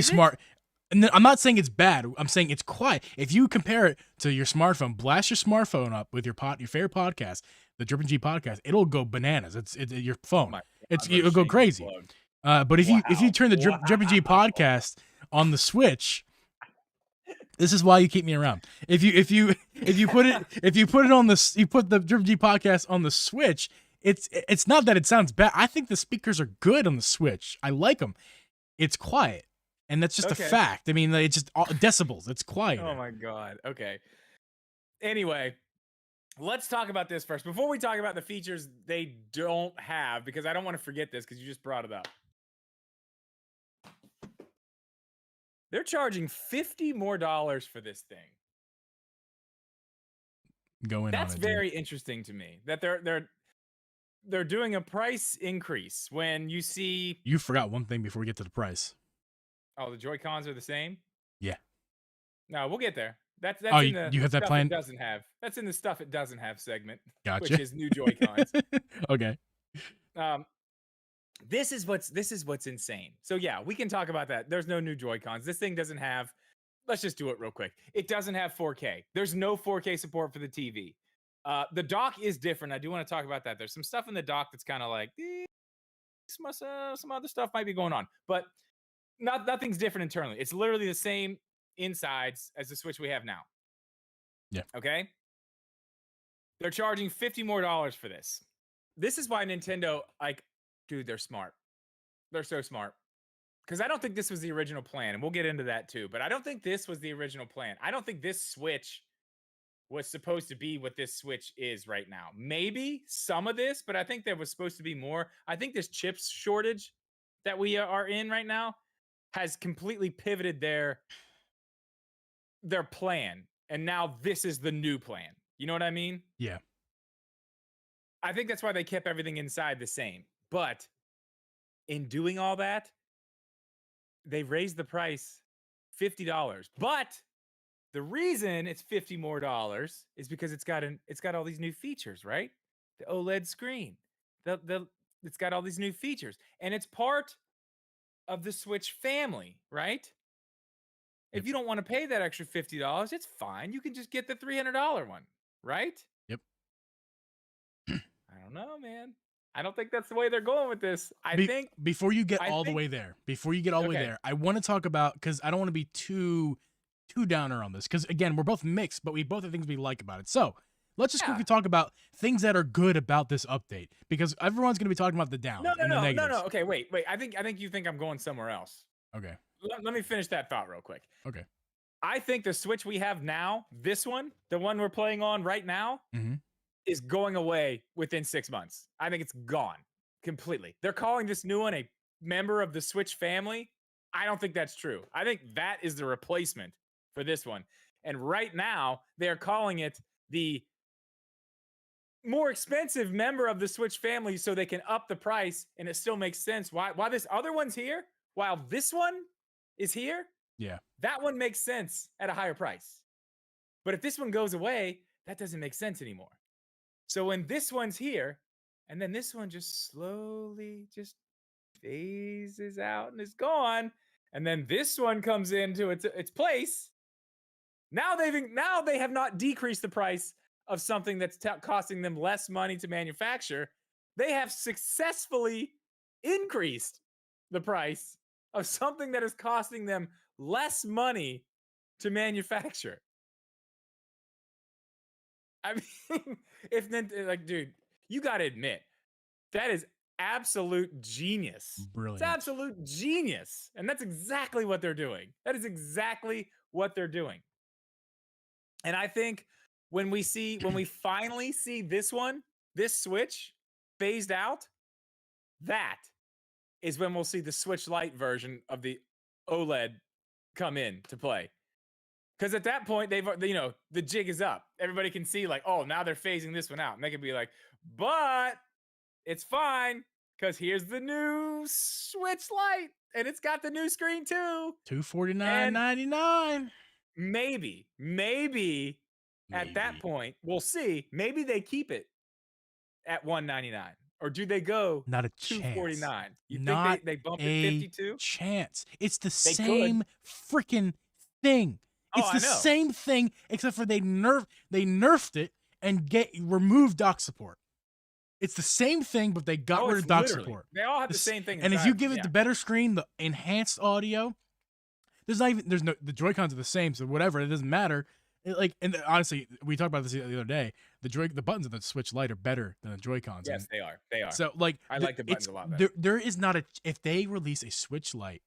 [SPEAKER 1] I'm not saying it's bad. I'm saying it's quiet. If you compare it to your smartphone, blast your smartphone up with your favorite podcast, the Drip and Geeb podcast, it'll go bananas. It's your phone. It'll go crazy. But if you turn the Drip and Geeb podcast on the Switch, this is why you keep me around. If you put the Drip and Geeb podcast on the Switch, it's not that it sounds bad. I think the speakers are good on the Switch. I like them. It's quiet, and that's just a fact. I mean, it's just decibels. It's quiet.
[SPEAKER 2] Oh my god. Okay. Anyway, let's talk about this first. Before we talk about the features they don't have, because I don't want to forget this because you just brought it up. They're charging $50 more for this thing. That's very interesting to me. That they're doing a price increase when you see.
[SPEAKER 1] You forgot one thing before we get to the price.
[SPEAKER 2] Oh, the Joy-Cons are the same?
[SPEAKER 1] Yeah.
[SPEAKER 2] No, we'll get there. That's
[SPEAKER 1] in the you have that plan?
[SPEAKER 2] That's in the stuff it doesn't have segment.
[SPEAKER 1] Gotcha.
[SPEAKER 2] Which is new Joy-Cons.
[SPEAKER 1] Okay.
[SPEAKER 2] This is what's insane. So yeah, we can talk about that. There's no new Joy-Cons. This thing doesn't have. Let's just do it real quick. It doesn't have 4K. There's no 4K support for the TV. The dock is different. I do want to talk about that. There's some stuff in the dock that's kind of like some other stuff might be going on, but nothing's different internally. It's literally the same insides as the Switch we have now.
[SPEAKER 1] Yeah.
[SPEAKER 2] Okay. They're charging $50 more for this. This is why Nintendo, like, dude, they're smart. They're so smart. Because I don't think this was the original plan, and we'll get into that too. But I don't think this was the original plan. I don't think this Switch was supposed to be what this Switch is right now. Maybe some of this, but I think there was supposed to be more. I think this chips shortage that we are in right now has completely pivoted their plan. And now this is the new plan. You know what I mean?
[SPEAKER 1] Yeah.
[SPEAKER 2] I think that's why they kept everything inside the same. But in doing all that, they raised the price $50. But the reason it's $50 more is because it's got all these new features, right? The OLED screen. It's got all these new features, and it's part of the Switch family, right? If you don't want to pay that extra $50, it's fine. You can just get the $300 one, right?
[SPEAKER 1] Yep.
[SPEAKER 2] I don't know, man. I don't think that's the way they're going with this. I think
[SPEAKER 1] before you get all the way there, I want to talk about, because I don't want to be too downer on this, because again, we're both mixed, but we both have things we like about it. So let's just quickly talk about things that are good about this update, because everyone's going to be talking about the downs and the negatives.
[SPEAKER 2] No. Okay, wait. I think you think I'm going somewhere else.
[SPEAKER 1] Okay.
[SPEAKER 2] Let me finish that thought real quick.
[SPEAKER 1] Okay.
[SPEAKER 2] I think the Switch we have now, this one, the one we're playing on right now, is going away within 6 months. I think it's gone completely. They're calling this new one a member of the Switch family. I don't think that's true. I think that is the replacement for this one. And right now, they're calling it the more expensive member of the Switch family so they can up the price, and it still makes sense. Why this other one's here while this one is here?
[SPEAKER 1] Yeah.
[SPEAKER 2] That one makes sense at a higher price. But if this one goes away, that doesn't make sense anymore. So when this one's here, and then this one just slowly just phases out and is gone, and then this one comes into its place, now they have not decreased the price of something that's costing them less money to manufacture. They have successfully increased the price of something that is costing them less money to manufacture. I mean, dude, you got to admit, that is absolute genius.
[SPEAKER 1] Brilliant.
[SPEAKER 2] It's absolute genius. And that's exactly what they're doing. That is exactly what they're doing. And I think when we finally see this Switch phased out, that is when we'll see the Switch Lite version of the OLED come in to play. Because at that point, the jig is up. Everybody can see, like, oh, now they're phasing this one out. And they can be like, but it's fine, because here's the new Switch Lite. And it's got the new screen, too.
[SPEAKER 1] $249.99.
[SPEAKER 2] Maybe at that point, we'll see. Maybe they keep it at $199. Or do they go
[SPEAKER 1] not a
[SPEAKER 2] $249?
[SPEAKER 1] Chance.
[SPEAKER 2] You
[SPEAKER 1] not
[SPEAKER 2] think they bump it 52?
[SPEAKER 1] Chance. It's the same freaking thing. It's the same thing, except for they nerfed it and removed dock support. It's the same thing, but they got rid of dock support.
[SPEAKER 2] They all have the same thing.
[SPEAKER 1] And if you give it the better screen, the enhanced audio, the Joy-Cons are the same, so whatever, it doesn't matter. And honestly, we talked about this the other day. The buttons of the Switch Lite are better than the Joy-Cons.
[SPEAKER 2] Yes, they are. They are.
[SPEAKER 1] So
[SPEAKER 2] I like the buttons a lot better.
[SPEAKER 1] There is not if they release a Switch Lite,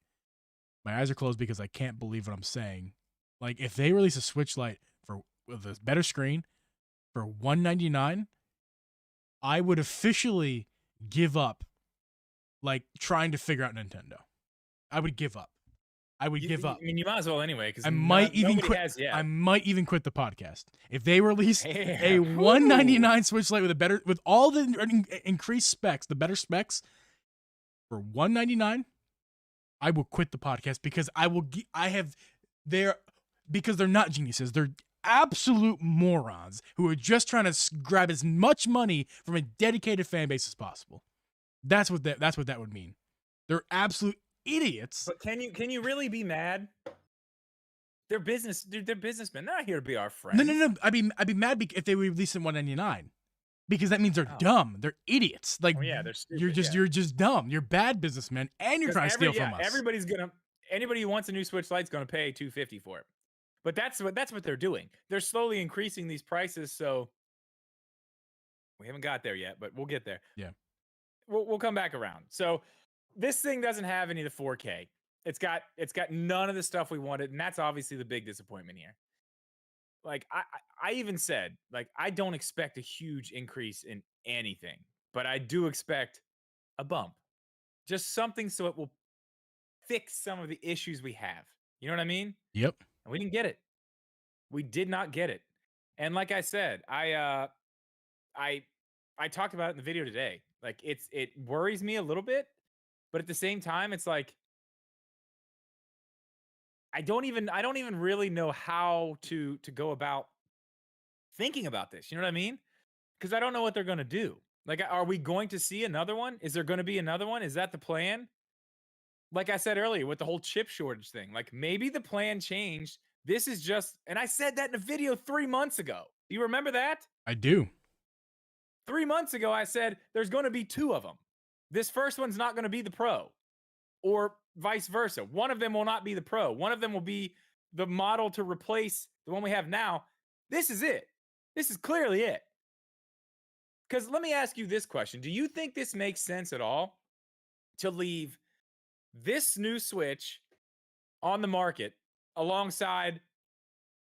[SPEAKER 1] my eyes are closed because I can't believe what I'm saying. Like, if they release a Switch Lite with a better screen for $199, I would officially give up, trying to figure out Nintendo. I would give up. I mean,
[SPEAKER 2] you might as well anyway, because
[SPEAKER 1] I might even quit. I might even quit the podcast if they release a $199 Switch Lite with all the increased specs, the better specs for $199. I will quit the podcast because because they're not geniuses. They're absolute morons who are just trying to grab as much money from a dedicated fan base as possible. That's what that would mean. They're absolute idiots.
[SPEAKER 2] But can you really be mad? They're businessmen. They're not here to be our friends.
[SPEAKER 1] No. I'd be mad if they release it $199, because that means they're dumb. They're idiots. Like,
[SPEAKER 2] they're stupid.
[SPEAKER 1] You're just dumb. You're bad businessmen, and you're trying to steal from us.
[SPEAKER 2] Anybody who wants a new Switch Lite's gonna pay $250 for it. But that's what they're doing. They're slowly increasing these prices, so we haven't got there yet, but we'll get there.
[SPEAKER 1] Yeah.
[SPEAKER 2] We'll come back around. So this thing doesn't have any of the 4K. It's got none of the stuff we wanted, and that's obviously the big disappointment here. Like, I even said, like, I don't expect a huge increase in anything, but I do expect a bump. Just something so it will fix some of the issues we have. You know what I mean?
[SPEAKER 1] Yep.
[SPEAKER 2] And we didn't get it. We did not get it. And like I said, I talked about it in the video today. Like, it worries me a little bit, but at the same time, it's like, I don't even really know how to go about thinking about this. You know what I mean? Because I don't know what they're going to do. Like, are we going to see another one? Is there going to be another one? Is that the plan? Like I said earlier with the whole chip shortage thing, like, maybe the plan changed. This is just, and I said that in a video 3 months ago. Do you remember that?
[SPEAKER 1] I do.
[SPEAKER 2] 3 months ago, I said there's going to be 2 of them. This first one's not going to be the Pro, or vice versa. One of them will not be the Pro. One of them will be the model to replace the one we have now. This is it. This is clearly it. Because let me ask you this question. Do you think this makes sense at all to leave this new Switch on the market alongside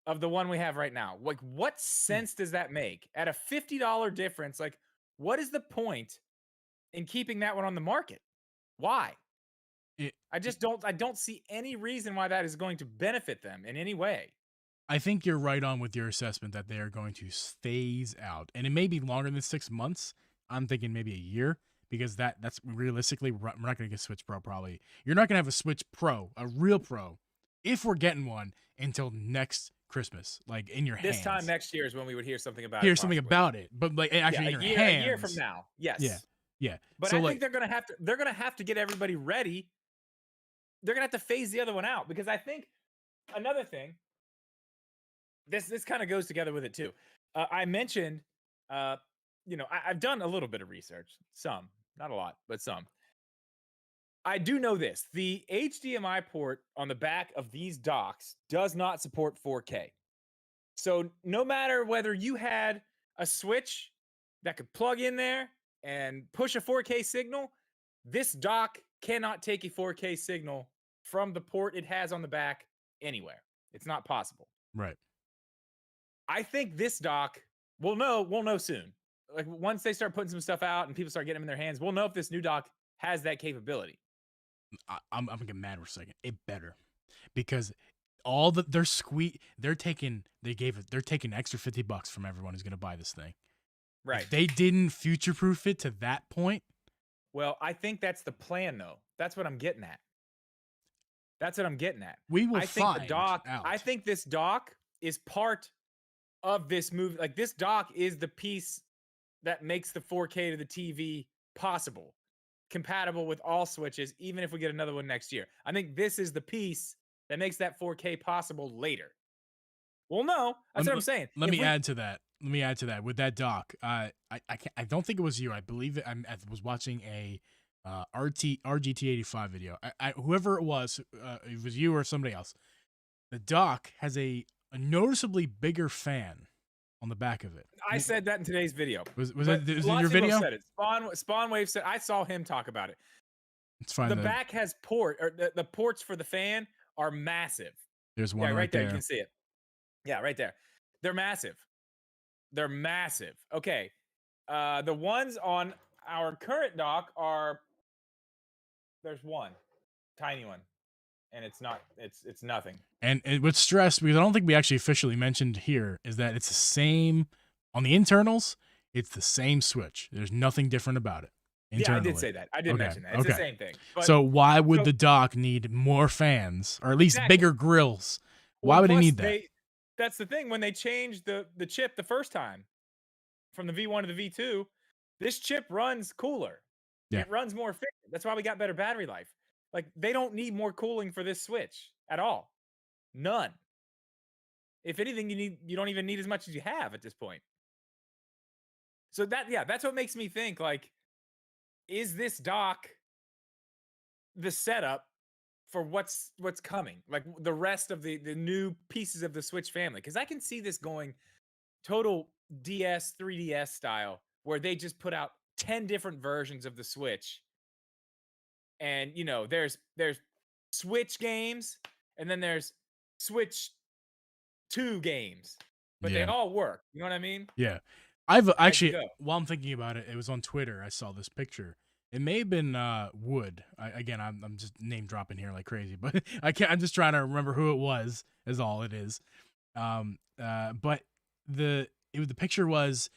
[SPEAKER 2] of the one we have right now? Like, what sense does that make? At a $50 difference, like, what is the point in keeping that one on the market? Why? I don't see any reason why that is going to benefit them in any way.
[SPEAKER 1] I think you're right on with your assessment that they are going to phase out, and it may be longer than 6 months. I'm thinking maybe a year, because that's realistically, we're not going to get Switch Pro probably. You're not going to have a Switch Pro, a real Pro, if we're getting one, until next Christmas, like in your hands.
[SPEAKER 2] This time next year is when we would hear something about
[SPEAKER 1] it. But like actually in your hands.
[SPEAKER 2] A year from now. Yes.
[SPEAKER 1] Yeah.
[SPEAKER 2] But so I think they're gonna have to get everybody ready. They're gonna have to phase the other one out, because I think another thing. This kind of goes together with it too. I mentioned, I've done a little bit of research, some, not a lot, but some. I do know this: the HDMI port on the back of these docks does not support 4K. So no matter whether you had a Switch that could plug in there and push a 4K signal, this dock cannot take a 4K signal from the port it has on the back anywhere. It's not possible.
[SPEAKER 1] Right.
[SPEAKER 2] I think this dock, we'll know soon. Like, once they start putting some stuff out and people start getting them in their hands, we'll know if this new dock has that capability.
[SPEAKER 1] I'm gonna get mad for a second. It better, because they're taking extra $50 from everyone who's gonna buy this thing.
[SPEAKER 2] Right.
[SPEAKER 1] If they didn't future-proof it to that point.
[SPEAKER 2] Well, I think that's the plan, though. That's what I'm getting at.
[SPEAKER 1] We will find out.
[SPEAKER 2] I think this dock is part of this movie. Like, this dock is the piece that makes the 4K to the TV possible, compatible with all Switches, even if we get another one next year. I think this is the piece that makes that 4K possible later. Well, no, that's what I'm saying.
[SPEAKER 1] Let me add to that with that dock. I don't think it was you. I believe I was watching a RGT85 video. Whoever it was you or somebody else. The dock has a noticeably bigger fan on the back of it.
[SPEAKER 2] I said that in today's video.
[SPEAKER 1] Was it in your video?
[SPEAKER 2] Said it. Spawnwave said, I saw him talk about it.
[SPEAKER 1] It's fine.
[SPEAKER 2] The back has the ports for the fan are massive.
[SPEAKER 1] There's one
[SPEAKER 2] right there. You can see it. Yeah, right there. They're massive. Okay. The ones on our current dock there's one tiny one, and it's nothing.
[SPEAKER 1] And what's stressed, because I don't think we actually officially mentioned here, is that it's the same on the internals. It's the same Switch. There's nothing different about it. Internally.
[SPEAKER 2] Yeah, I did say that. I did mention that. It's the same thing. But,
[SPEAKER 1] so why would the dock need more fans, or at least bigger grills? Why would it need that?
[SPEAKER 2] That's the thing. When they changed the chip the first time from the V1 to the V2, this chip runs cooler. Yeah. It runs more efficient. That's why we got better battery life. Like, they don't need more cooling for this Switch at all. None. If anything, you don't even need as much as you have at this point. So that's what makes me think, like, is this dock the setup for what's coming? Like, the rest of the new pieces of the Switch family? Because I can see this going total DS, 3DS style, where they just put out 10 different versions of the Switch. And, there's Switch games, and then there's Switch 2 games, but they all work. You know what I mean?
[SPEAKER 1] Yeah. I've actually, while I'm thinking about it, it was on Twitter. I saw this picture. It may have been Wood. I'm just name dropping here like crazy, but I'm just trying to remember who it was. Is all it is. But the picture was.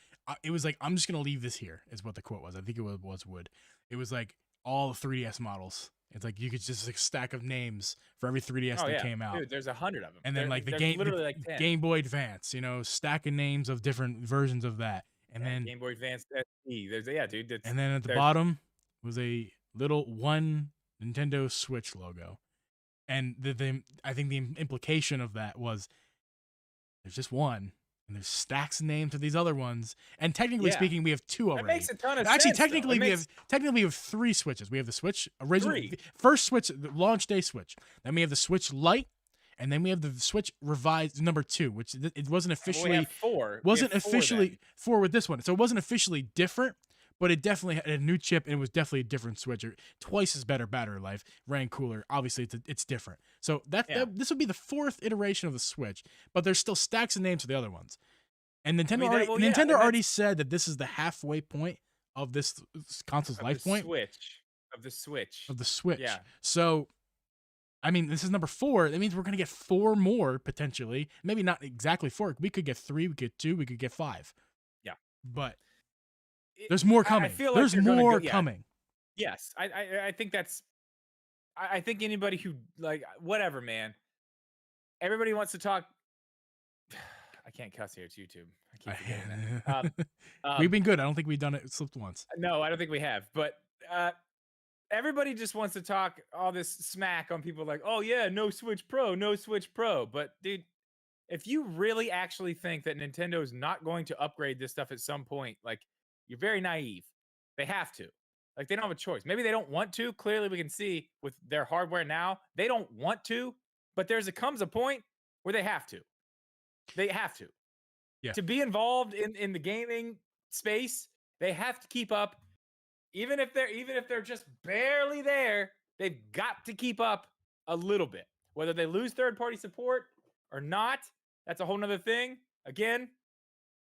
[SPEAKER 1] It was like, I'm just gonna leave this here. Is what the quote was. I think it was Wood. It was like all the 3DS models. It's like you could just like stack of names for every 3DS that came out.
[SPEAKER 2] Dude, there's 100 of them.
[SPEAKER 1] And then like the Game Boy Advance, stack of names of different versions of that. And then
[SPEAKER 2] Game Boy Advance SE. Dude.
[SPEAKER 1] And then at the bottom was a little one Nintendo Switch logo. And I think the implication of that was there's just one, And there's stacks of names of these other ones. And technically speaking, we have 2 already.
[SPEAKER 2] That makes a ton of
[SPEAKER 1] Actually,
[SPEAKER 2] sense.
[SPEAKER 1] technically we have 3 Switches. We have the Switch original, first Switch, the launch day Switch. Then we have the Switch Lite, and then we have the Switch revised number 2, which it wasn't officially.
[SPEAKER 2] We have 4.
[SPEAKER 1] Wasn't officially 4 with this one, so it wasn't officially different. But it definitely had a new chip, and it was definitely a different Switch. Twice as better battery life, ran cooler. Obviously, it's different. So this would be the 4th iteration of the Switch, but there's still stacks of names for the other ones. And Nintendo already said that this is the halfway point of this console's life point.
[SPEAKER 2] Of the Switch.
[SPEAKER 1] Yeah. So, I mean, this is number 4. That means we're going to get 4 more, potentially. Maybe not exactly 4. We could get 3, we could get 2, we could get 5.
[SPEAKER 2] Yeah.
[SPEAKER 1] But there's more coming. There's more coming.
[SPEAKER 2] Yes. I think that's... I think anybody who, like, whatever, man. Everybody wants to talk... I can't cuss here. It's YouTube. I keep forgetting that.
[SPEAKER 1] We've been good. I don't think we've slipped once.
[SPEAKER 2] No, I don't think we have. But everybody just wants to talk all this smack on people like, oh, yeah, no Switch Pro, no Switch Pro. But, dude, if you really actually think that Nintendo is not going to upgrade this stuff at some point, like, you're very naive. They have to. Like, they don't have a choice. Maybe they don't want to. Clearly, we can see with their hardware now, they don't want to. But comes a point where they have to. They have to.
[SPEAKER 1] Yeah.
[SPEAKER 2] To be involved in the gaming space, they have to keep up. Even if they're just barely there, they've got to keep up a little bit. Whether they lose third-party support or not, that's a whole nother thing. Again,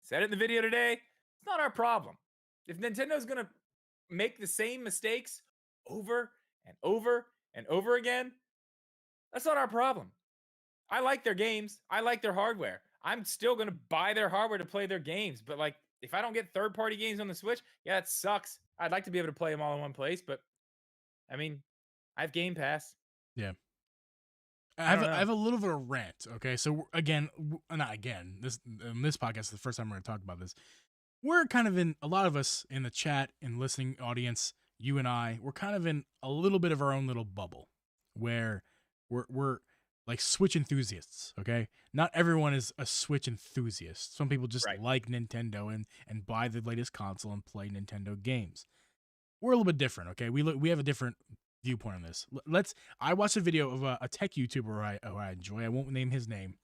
[SPEAKER 2] said it in the video today, it's not our problem. If Nintendo's going to make the same mistakes over and over and over again, that's not our problem. I like their games. I like their hardware. I'm still going to buy their hardware to play their games. But, like, if I don't get third-party games on the Switch, yeah, it sucks. I'd like to be able to play them all in one place. But, I mean, I have Game Pass.
[SPEAKER 1] Yeah. I have a little bit of rant, okay? So, not again. This podcast is the first time we're going to talk about this. We're kind of in, a lot of us in the chat and listening audience, you and I, we're kind of in a little bit of our own little bubble where we're like Switch enthusiasts, okay? Not everyone is a Switch enthusiast. Some people just like Nintendo and buy the latest console and play Nintendo games. We're a little bit different, okay? We have a different viewpoint on this. I watched a video of a tech YouTuber who I enjoy. I won't name his name.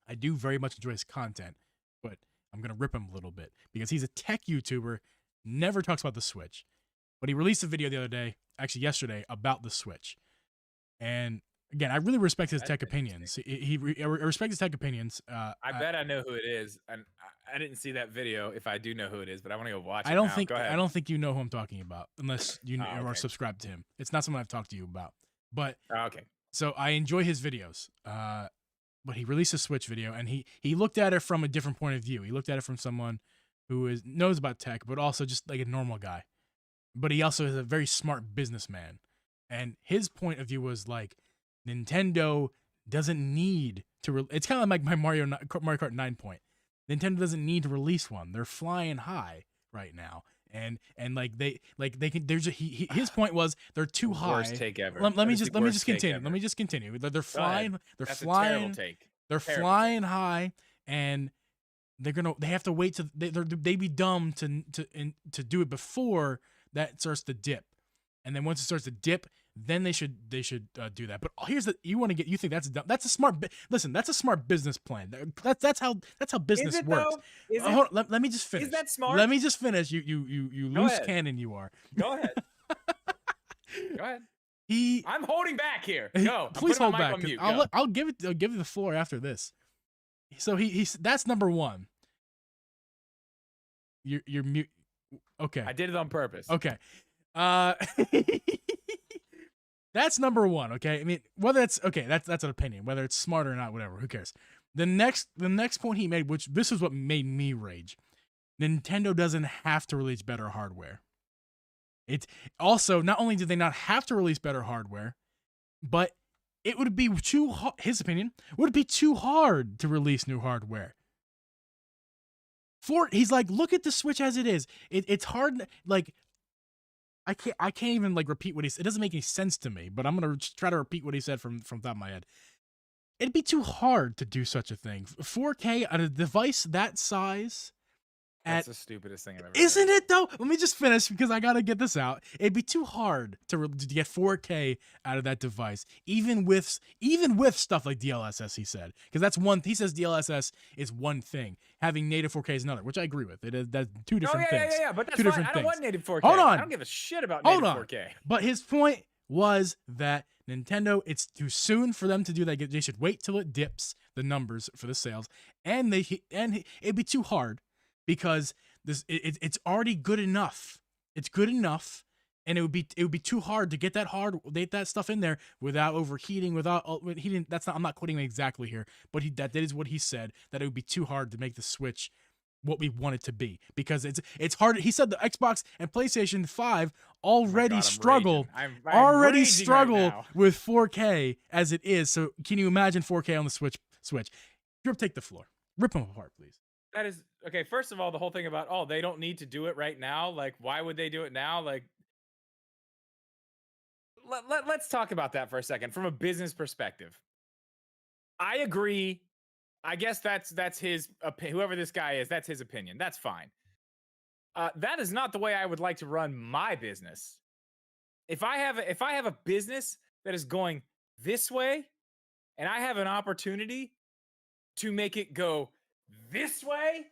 [SPEAKER 1] I do very much enjoy his content, but I'm going to rip him a little bit because he's a tech YouTuber, never talks about the Switch. But he released a video the other day, actually yesterday, about the Switch. And again, I really respect his tech opinions. I respect his tech opinions.
[SPEAKER 2] I bet I know who it is, and I didn't see that video. If I do know who it is, but I want to go watch it.
[SPEAKER 1] I don't think you know who I'm talking about unless you are subscribed to him. It's not something I've talked to you about. But
[SPEAKER 2] okay.
[SPEAKER 1] So I enjoy his videos. But he released a Switch video, and he looked at it from a different point of view. He looked at it from someone who knows about tech, but also just like a normal guy. But he also is a very smart businessman. And his point of view was like, Nintendo doesn't need to. It's kind of like my Mario Kart 9 point. Nintendo doesn't need to release one. They're flying high right now, and like they can. His point was they're too high.
[SPEAKER 2] Worst take ever.
[SPEAKER 1] Let me just continue. They're flying. They're flying. They're flying high, and they have to wait to they'd be dumb to do it before that starts to dip, and then once it starts to dip. Then they should do that. But here's you think that's dumb. That's a smart listen. That's a smart business plan. That's how business works. Hold on, let me just finish.
[SPEAKER 2] Is that smart?
[SPEAKER 1] Let me just finish. You loose cannon. You are.
[SPEAKER 2] Go ahead. Go ahead. I'm holding back here. Go.
[SPEAKER 1] Please hold back. I'll give you the floor after this. So that's number one. You're mute. Okay.
[SPEAKER 2] I did it on purpose.
[SPEAKER 1] Okay. That's number one, okay? I mean, whether it's okay, that's an opinion. Whether it's smart or not, whatever, who cares? The next point he made, which this is what made me rage. Nintendo doesn't have to release better hardware. It's also, not only do they not have to release better hardware, but it would be too hard, his opinion, would be too hard to release new hardware. He's like, look at the Switch as it is. It's hard, like, I can't even like repeat what he said. It doesn't make any sense to me, but I'm gonna try to repeat what he said from the top of my head. it'd be too hard to do such a thing. 4K on a device that size.
[SPEAKER 2] That's the stupidest thing I've ever
[SPEAKER 1] Isn't
[SPEAKER 2] heard.
[SPEAKER 1] it though? Let me just finish because I gotta get this out. It'd be too hard to get 4K out of that device, even with stuff like DLSS. He said, because that's one. He says DLSS is one thing, having native 4K is another, which I agree with. It is that's two different things.
[SPEAKER 2] Yeah. But that's
[SPEAKER 1] two
[SPEAKER 2] fine.
[SPEAKER 1] different
[SPEAKER 2] I don't
[SPEAKER 1] things.
[SPEAKER 2] want native 4K.
[SPEAKER 1] Hold on.
[SPEAKER 2] I don't give a shit about native 4K.
[SPEAKER 1] But his point was that Nintendo, it's too soon for them to do that. They should wait till it dips the numbers for the sales, and it'd be too hard because it's already good enough. It's good enough, and it would be too hard to get that stuff in there without overheating. He didn't. That's not. I'm not quoting him exactly here, but that is what he said. That it would be too hard to make the Switch what we want it to be, because it's hard. He said the Xbox and PlayStation 5 already struggle
[SPEAKER 2] right
[SPEAKER 1] with 4K as it is. So can you imagine 4K on the Switch? Drip, take the floor. Rip them apart, please.
[SPEAKER 2] That is okay. First of all, the whole thing about they don't need to do it right now. Like, why would they do it now? Like, let's talk about that for a second from a business perspective. I agree. I guess that's his whoever this guy is. That's his opinion. That's fine. That is not the way I would like to run my business. If I have a business that is going this way, and I have an opportunity to make it go this way,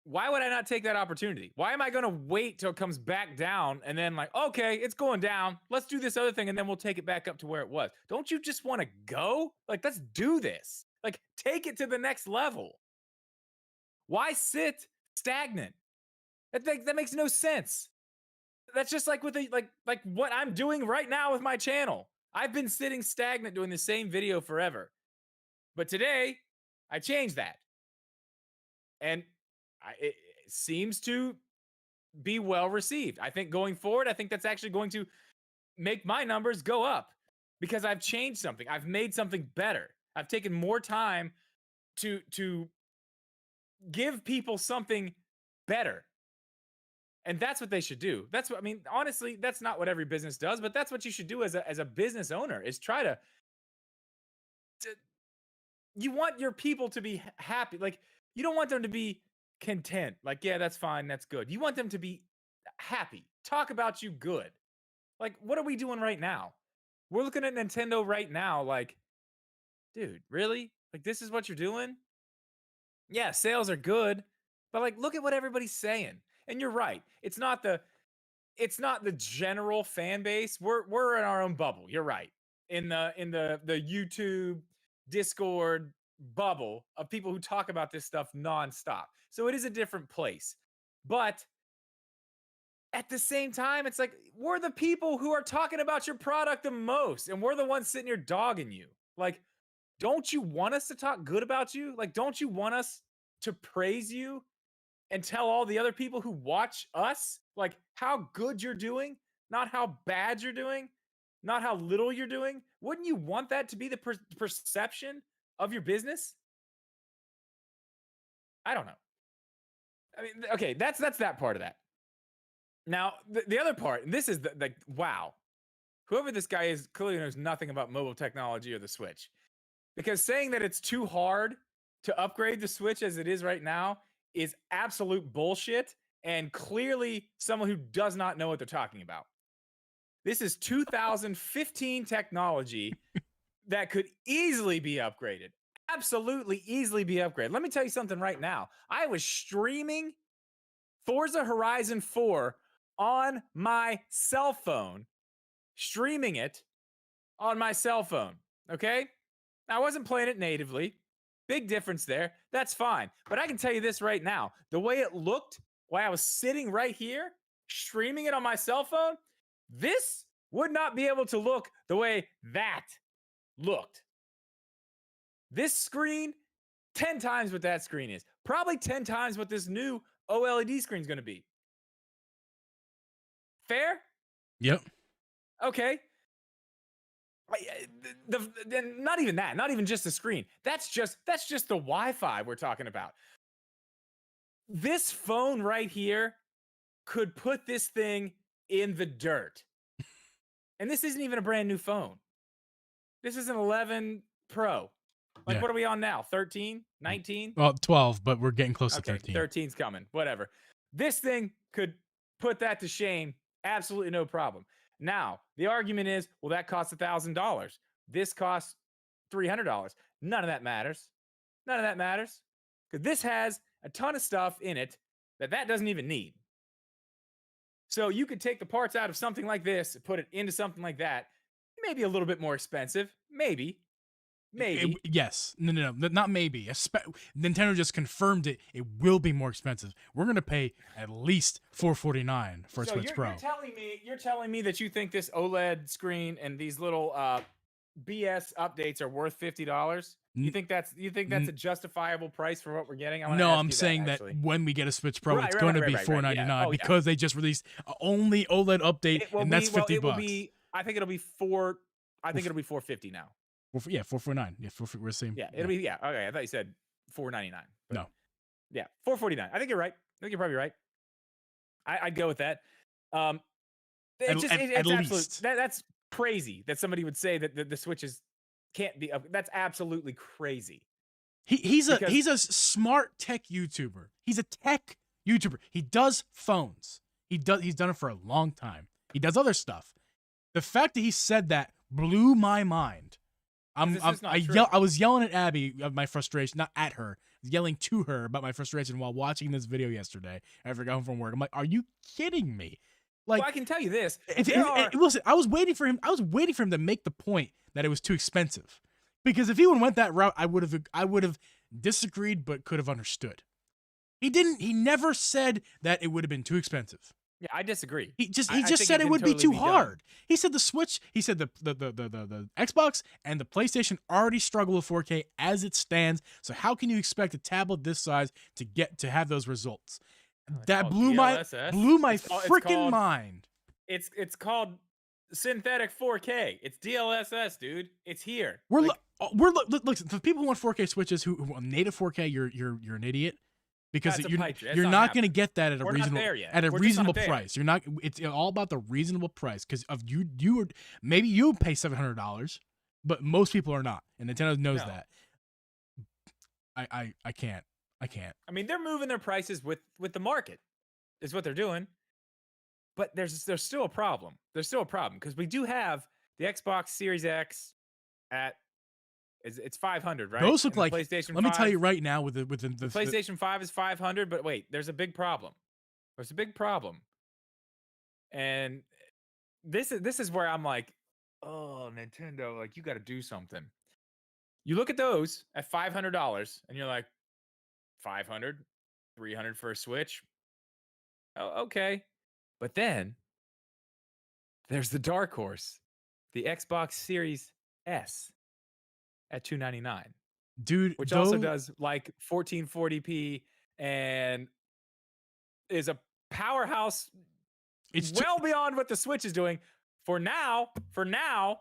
[SPEAKER 2] why would I not take that opportunity? Why am I going to wait till it comes back down and then like, okay, it's going down. Let's do this other thing and then we'll take it back up to where it was. Don't you just want to go? Like, let's do this. Like, take it to the next level. Why sit stagnant? That makes no sense. That's just like with like what I'm doing right now with my channel. I've been sitting stagnant doing the same video forever. But today, I changed that. And it seems to be well received. I think going forward, I think that's actually going to make my numbers go up because I've changed something. I've made something better. I've taken more time to give people something better. And that's what they should do. That's what I mean. Honestly, that's not what every business does, but that's what you should do as a business owner is try to you want your people to be happy. Like, you don't want them to be content. Like, yeah, that's fine. That's good. You want them to be happy. Talk about you good. Like, what are we doing right now? We're looking at Nintendo right now. Like, dude, really? Like, this is what you're doing? Yeah, sales are good, but like, look at what everybody's saying. And you're right. It's not the general fan base. We're in our own bubble. You're right. In the YouTube, Discord bubble of people who talk about this stuff nonstop. So it is a different place. But at the same time, it's like we're the people who are talking about your product the most, and we're the ones sitting here dogging you. Like, don't you want us to talk good about you? Like, don't you want us to praise you and tell all the other people who watch us like how good you're doing, not how bad you're doing, not how little you're doing? Wouldn't you want that to be the perception of your business? I don't know. I mean, okay, that's that part of that. Now, the other part, and this is like, wow, whoever this guy is clearly knows nothing about mobile technology or the Switch, because saying that it's too hard to upgrade the Switch as it is right now is absolute bullshit, and clearly someone who does not know what they're talking about. This is 2015 technology that could easily be upgraded. Absolutely easily be upgraded. Let me tell you something right now. I was streaming Forza Horizon 4 on my cell phone, streaming it on my cell phone, okay? I wasn't playing it natively. Big difference there. That's fine. But I can tell you this right now. The way it looked while I was sitting right here, streaming it on my cell phone, this would not be able to look the way that looked. This screen, 10 times what that screen is. Probably 10 times what this new OLED screen is going to be. Fair?
[SPEAKER 1] Yep.
[SPEAKER 2] Okay. Not even that. Not even just the screen. That's just the Wi-Fi we're talking about. This phone right here could put this thing in the dirt. And this isn't even a brand new phone. This is an 11 Pro. Like,
[SPEAKER 1] Yeah.
[SPEAKER 2] what are we on now? 13, 19?
[SPEAKER 1] Well, 12, but we're getting close to
[SPEAKER 2] Okay,
[SPEAKER 1] 13.
[SPEAKER 2] 13's coming. Whatever. This thing could put that to shame. Absolutely no problem. Now, the argument is, well, that costs $1,000. This costs $300. None of that matters. None of that matters. Because this has a ton of stuff in it that doesn't even need. So you could take the parts out of something like this and put it into something like that. Maybe a little bit more expensive. Maybe.
[SPEAKER 1] Yes. No, not maybe. Nintendo just confirmed it. It will be more expensive. We're gonna pay at least $449 for a Switch Pro.
[SPEAKER 2] You're telling me that you think this OLED screen and these little BS updates are worth $50? You think that's a justifiable price for what we're getting?
[SPEAKER 1] I'm saying that when we get a Switch Pro, it's going to be $499 because they just released only OLED update, and that's $50.
[SPEAKER 2] I think it'll be $450 now.
[SPEAKER 1] Yeah, $449. Yeah, we're the same.
[SPEAKER 2] Yeah, it'll be Okay, I thought you said $499.
[SPEAKER 1] No.
[SPEAKER 2] Yeah, $449. I think you're right. I think you're probably right. I'd go with that. At least that's crazy that somebody would say that the Switches can't be up. That's absolutely crazy.
[SPEAKER 1] He's a smart tech YouTuber. He's a tech YouTuber. He does phones. He's done it for a long time. He does other stuff. The fact that he said that blew my mind. I was yelling at Abby of my frustration, not at her, yelling to her about my frustration while watching this video yesterday after I got home from work. I'm like, are you kidding me? Like,
[SPEAKER 2] well, I can tell you this.
[SPEAKER 1] Listen, I was waiting for him to make the point that it was too expensive. Because if he went that route, I would have disagreed but could have understood. He didn't. He never said that it would have been too expensive.
[SPEAKER 2] Yeah, I disagree.
[SPEAKER 1] He just said it would be too hard. He said the Switch, he said the Xbox and the PlayStation already struggle with 4K as it stands. So how can you expect a tablet this size to have those results? That blew my freaking mind.
[SPEAKER 2] It's called synthetic 4K. It's DLSS, dude. It's here.
[SPEAKER 1] Look, for people who want 4K Switches who want native 4K, you're an idiot. Because you're not going to get that at a reasonable price. You're not. It's all about the reasonable price. Because of maybe you pay $700, but most people are not, and Nintendo knows that. I can't.
[SPEAKER 2] I mean, they're moving their prices with the market, is what they're doing. But there's still a problem. There's still a problem because we do have the Xbox Series X at. It's 500, right?
[SPEAKER 1] Those look like
[SPEAKER 2] PlayStation 5.
[SPEAKER 1] Let me tell you right now, with the
[SPEAKER 2] PlayStation 5 is 500, but wait, there's a big problem. And this is where I'm like, oh, Nintendo, like, you got to do something. You look at those at $500, and you're like, 500, 300 for a Switch. Oh, okay. But then there's the dark horse, the Xbox Series S. At $299,
[SPEAKER 1] dude,
[SPEAKER 2] which also does like 1440p and is a powerhouse. It's well beyond what the Switch is doing. For now, $50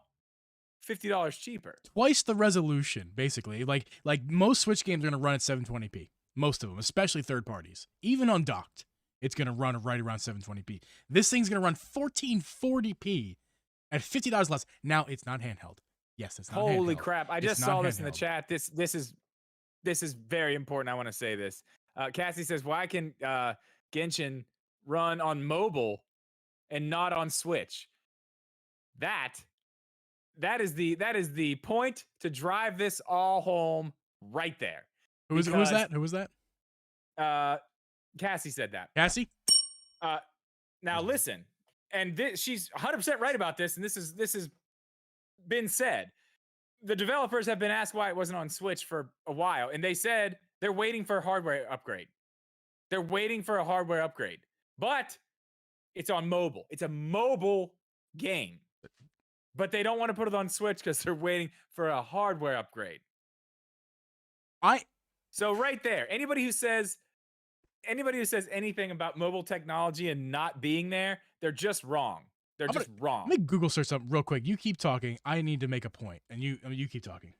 [SPEAKER 2] cheaper.
[SPEAKER 1] Twice the resolution, basically. Like most Switch games are gonna run at 720p. Most of them, especially third parties, even undocked, it's gonna run right around 720p. This thing's gonna run 1440p at $50 less. Now it's not handheld. Yes, it's not
[SPEAKER 2] Holy
[SPEAKER 1] handheld.
[SPEAKER 2] crap. I just saw this in the chat. This is very important. I want to say this. Cassie says, why can Genshin run on mobile and not on Switch? That is the point to drive this all home right there.
[SPEAKER 1] Who was that?
[SPEAKER 2] Cassie said that.
[SPEAKER 1] Cassie?
[SPEAKER 2] Now listen, and she's 100% right about this, and this is been said. The developers have been asked why it wasn't on Switch for a while, and they said they're waiting for a hardware upgrade. But it's on mobile. It's a mobile game. But they don't want to put it on Switch because they're waiting for a hardware upgrade. So right there, anybody who says anything about mobile technology and not being there, they're just wrong. They're just wrong.
[SPEAKER 1] Let me Google search something real quick. You keep talking. I need to make a point, and you keep talking.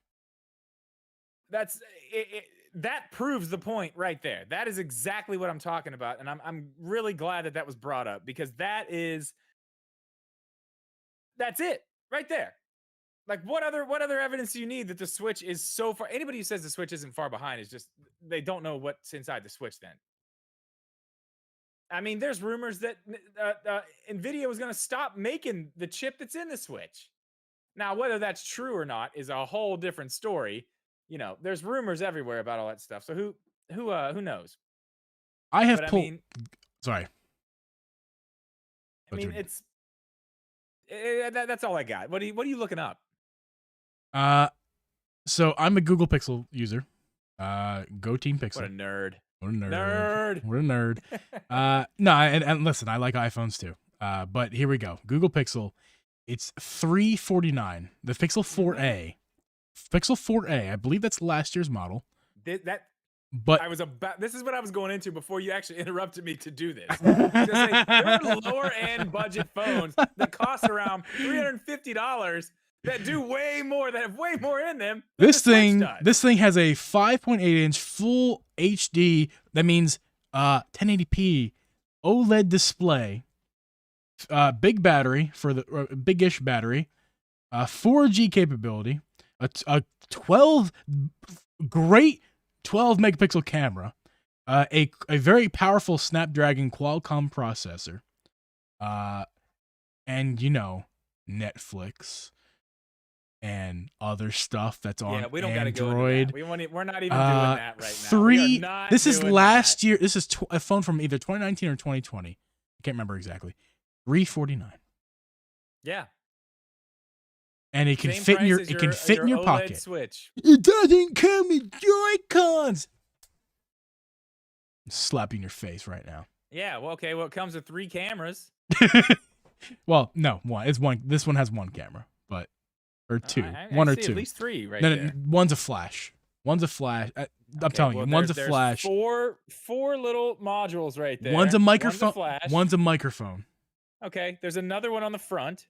[SPEAKER 2] That's it. That proves the point right there. That is exactly what I'm talking about, and I'm really glad that was brought up because that's it right there. Like what other evidence do you need that the Switch is so far? Anybody who says the Switch isn't far behind is just they don't know what's inside the Switch. Then, I mean, there's rumors that Nvidia was going to stop making the chip that's in the Switch. Now, whether that's true or not is a whole different story. You know, there's rumors everywhere about all that stuff. So who knows?
[SPEAKER 1] I have
[SPEAKER 2] But,
[SPEAKER 1] pulled.
[SPEAKER 2] I mean,
[SPEAKER 1] Sorry.
[SPEAKER 2] That's all I got. What are you looking up?
[SPEAKER 1] So I'm a Google Pixel user. Go Team Pixel.
[SPEAKER 2] What a nerd.
[SPEAKER 1] What a nerd.
[SPEAKER 2] Nerd.
[SPEAKER 1] What a nerd. No, and listen, I like iPhones too. But here we go. Google Pixel. It's $349. The Pixel 4a. Pixel 4a. I believe that's last year's model. But
[SPEAKER 2] this is what I was going into before you actually interrupted me to do this. There are lower end budget phones that cost around $350 that do way more, that have way more in them.
[SPEAKER 1] This thing has a 5.8-inch full HD. That means 1080p OLED display. Big battery for the big-ish battery. 4G capability. A 12 megapixel camera. A very powerful Snapdragon Qualcomm processor. And Netflix and other stuff that's on
[SPEAKER 2] we don't
[SPEAKER 1] Android.
[SPEAKER 2] Gotta go into that. We're not even doing that right now.
[SPEAKER 1] This is last year. This is a phone from either 2019 or 2020. I can't remember exactly. $349.
[SPEAKER 2] Yeah.
[SPEAKER 1] And it can fit in your pocket.
[SPEAKER 2] Switch.
[SPEAKER 1] It doesn't come with Joy-Cons. I'm slapping your face right now.
[SPEAKER 2] Yeah, well, okay. Well, it comes with 3 cameras.
[SPEAKER 1] Well, no, one. It's one. This one has one camera, or 2. One or 2.
[SPEAKER 2] At least 3 right there.
[SPEAKER 1] No, one's a flash. I'm telling you, one's a flash.
[SPEAKER 2] Four little modules right there.
[SPEAKER 1] One's a microphone. One's a microphone.
[SPEAKER 2] Okay, there's another one on the front.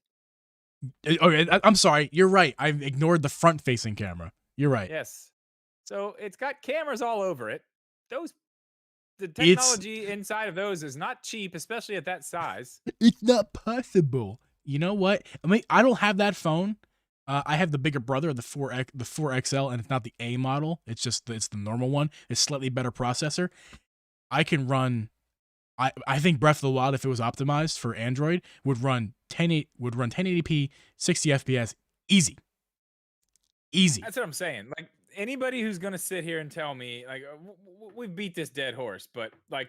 [SPEAKER 1] Okay, I'm sorry. You're right. I ignored the front-facing camera. You're right.
[SPEAKER 2] Yes. So it's got cameras all over it. The technology inside of those is not cheap, especially at that size.
[SPEAKER 1] It's not possible. You know what? I mean, I don't have that phone. I have the bigger brother, the 4XL, and it's not the A model. It's the normal one. It's slightly better processor. I can run. I think Breath of the Wild, if it was optimized for Android, would run 1080p, 60 FPS, easy.
[SPEAKER 2] That's what I'm saying. Like anybody who's gonna sit here and tell me, like, we beat this dead horse, but like,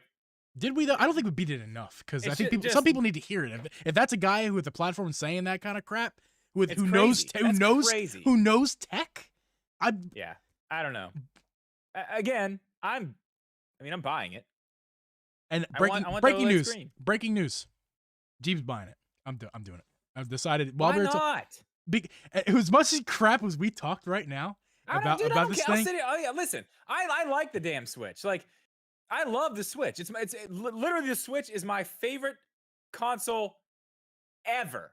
[SPEAKER 1] did we though? I don't think we beat it enough because I think some people need to hear it. If that's a guy who with the platform saying that kind of crap, who knows tech,
[SPEAKER 2] I don't know. Again, I'm buying it.
[SPEAKER 1] And breaking news. Geeb's buying it. I'm doing it. I've decided.
[SPEAKER 2] Why not?
[SPEAKER 1] As much as crap as we talked right now about this thing.
[SPEAKER 2] Listen, I like the damn Switch. Like, I love the Switch. It's literally the Switch is my favorite console ever.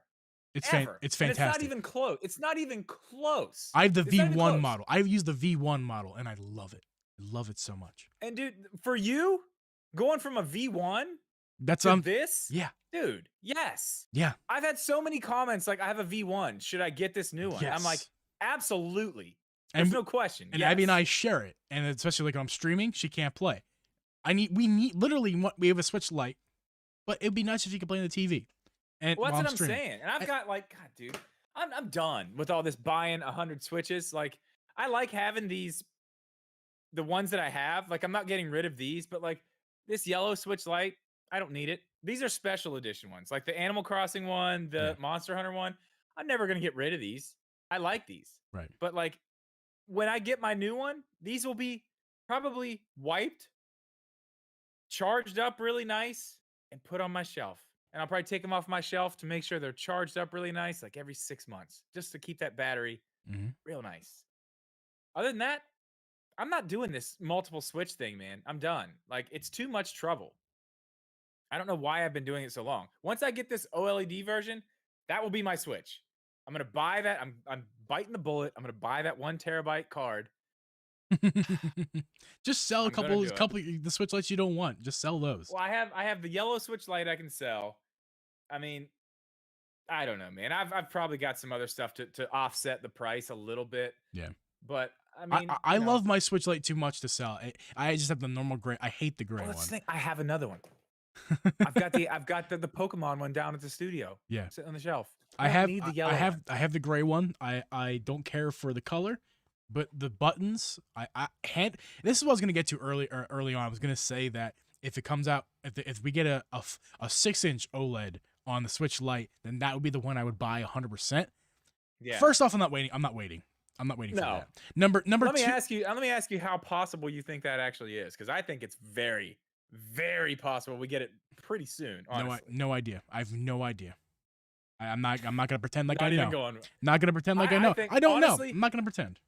[SPEAKER 1] It's fantastic.
[SPEAKER 2] And it's not even close. It's not even close.
[SPEAKER 1] I have the V1 model. I've used the V1 model, and I love it. I love it so much.
[SPEAKER 2] And dude, for you, going from a V1
[SPEAKER 1] to
[SPEAKER 2] this,
[SPEAKER 1] yeah,
[SPEAKER 2] dude, yes,
[SPEAKER 1] yeah.
[SPEAKER 2] I've had so many comments like, I have a V1. Should I get this new one?
[SPEAKER 1] Yes.
[SPEAKER 2] I'm like, absolutely. There's no question.
[SPEAKER 1] And Abby and I share it, and especially like when I'm streaming, she can't play. We have a Switch Lite, but it'd be nice if you could play on the TV. And
[SPEAKER 2] that's what I'm
[SPEAKER 1] streaming.
[SPEAKER 2] saying. And I've got like, God, dude, I'm done with all this buying 100 Switches. Like, I like having the ones that I have. Like, I'm not getting rid of these, but like this yellow Switch Lite, I don't need it. These are special edition ones, like the Animal Crossing one, the Monster Hunter one. I'm never gonna get rid of these. I like these,
[SPEAKER 1] right?
[SPEAKER 2] But like, when I get my new one, these will be probably wiped, charged up really nice, and put on my shelf. And I'll probably take them off my shelf to make sure they're charged up really nice, like every 6 months, just to keep that battery real nice. Other than that, I'm not doing this multiple Switch thing, man. I'm done. Like, it's too much trouble. I don't know why I've been doing it so long. Once I get this OLED version, that will be my Switch. I'm going to buy that. I'm biting the bullet. I'm going to buy that 1 terabyte card.
[SPEAKER 1] Just sell a couple of the Switch Lites you don't want. Just sell those.
[SPEAKER 2] Well, I have the yellow Switch Lite I can sell. I mean, I don't know, man. I've probably got some other stuff to offset the price a little bit.
[SPEAKER 1] Yeah.
[SPEAKER 2] But I mean,
[SPEAKER 1] I love my Switch Lite too much to sell. I just have the normal gray. I hate the gray
[SPEAKER 2] oh,
[SPEAKER 1] one.
[SPEAKER 2] let's think. I have another one. I've got the Pokemon one down at the studio.
[SPEAKER 1] Yeah.
[SPEAKER 2] Sitting on the shelf.
[SPEAKER 1] I have
[SPEAKER 2] need the yellow
[SPEAKER 1] I have the gray one. I don't care for the color, but the buttons I had. This is what I was gonna get to early on. I was gonna say that if it comes out if we get a 6-inch OLED on the Switch Lite, then that would be the one I would buy 100%.
[SPEAKER 2] Yeah.
[SPEAKER 1] First off, I'm not waiting for that. Number
[SPEAKER 2] let me
[SPEAKER 1] two.
[SPEAKER 2] Let me ask you how possible you think that actually is, because I think it's very, very possible we get it pretty soon. Honestly.
[SPEAKER 1] No idea. I have no idea. I'm not gonna pretend like
[SPEAKER 2] Not
[SPEAKER 1] I
[SPEAKER 2] even
[SPEAKER 1] know.
[SPEAKER 2] going.
[SPEAKER 1] Not gonna pretend like I know.
[SPEAKER 2] think,
[SPEAKER 1] I don't
[SPEAKER 2] honestly,
[SPEAKER 1] know. I'm not gonna pretend.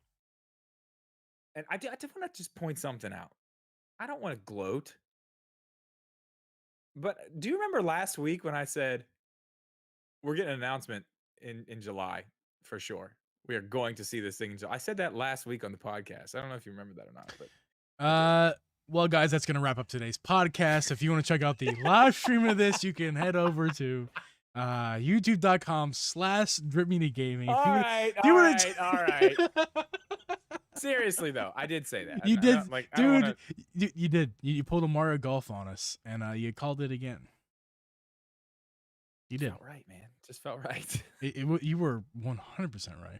[SPEAKER 2] And I did want to just point something out. I don't want to gloat, but do you remember last week when I said we're getting an announcement in July for sure? We are going to see this thing in July. I said that last week on the podcast. I don't know if you remember that or not, but
[SPEAKER 1] well, guys, that's gonna wrap up today's podcast. If you want to check out the live stream of this, you can head over to youtube.com/dripmediagaming.
[SPEAKER 2] All right. Seriously though, I did say that.
[SPEAKER 1] You did, dude.
[SPEAKER 2] Wanna...
[SPEAKER 1] You did. You pulled a Mario Golf on us, and you called it again. You did.
[SPEAKER 2] Felt right, man. Just felt right.
[SPEAKER 1] You were 100% right.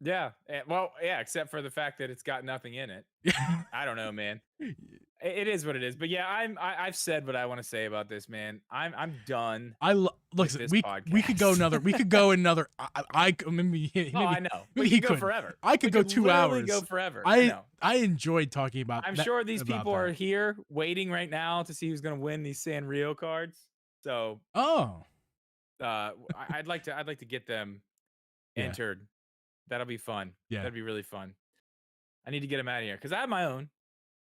[SPEAKER 2] Yeah. Well, yeah, except for the fact that it's got nothing in it. I don't know, man. It is what it is. But yeah, I've said what I want to say about this, man. I'm done.
[SPEAKER 1] Look, we could go another. We could go another. I maybe.
[SPEAKER 2] I know.
[SPEAKER 1] Maybe
[SPEAKER 2] he could go forever.
[SPEAKER 1] I could go 2 hours.
[SPEAKER 2] Go forever.
[SPEAKER 1] I enjoyed talking about.
[SPEAKER 2] I'm sure these people are here waiting right now to see who's going to win these Sanrio cards. So.
[SPEAKER 1] Oh.
[SPEAKER 2] I'd like to get them entered. That'll be fun.
[SPEAKER 1] Yeah.
[SPEAKER 2] That'd be really fun. I need to get them out of here because I have my own.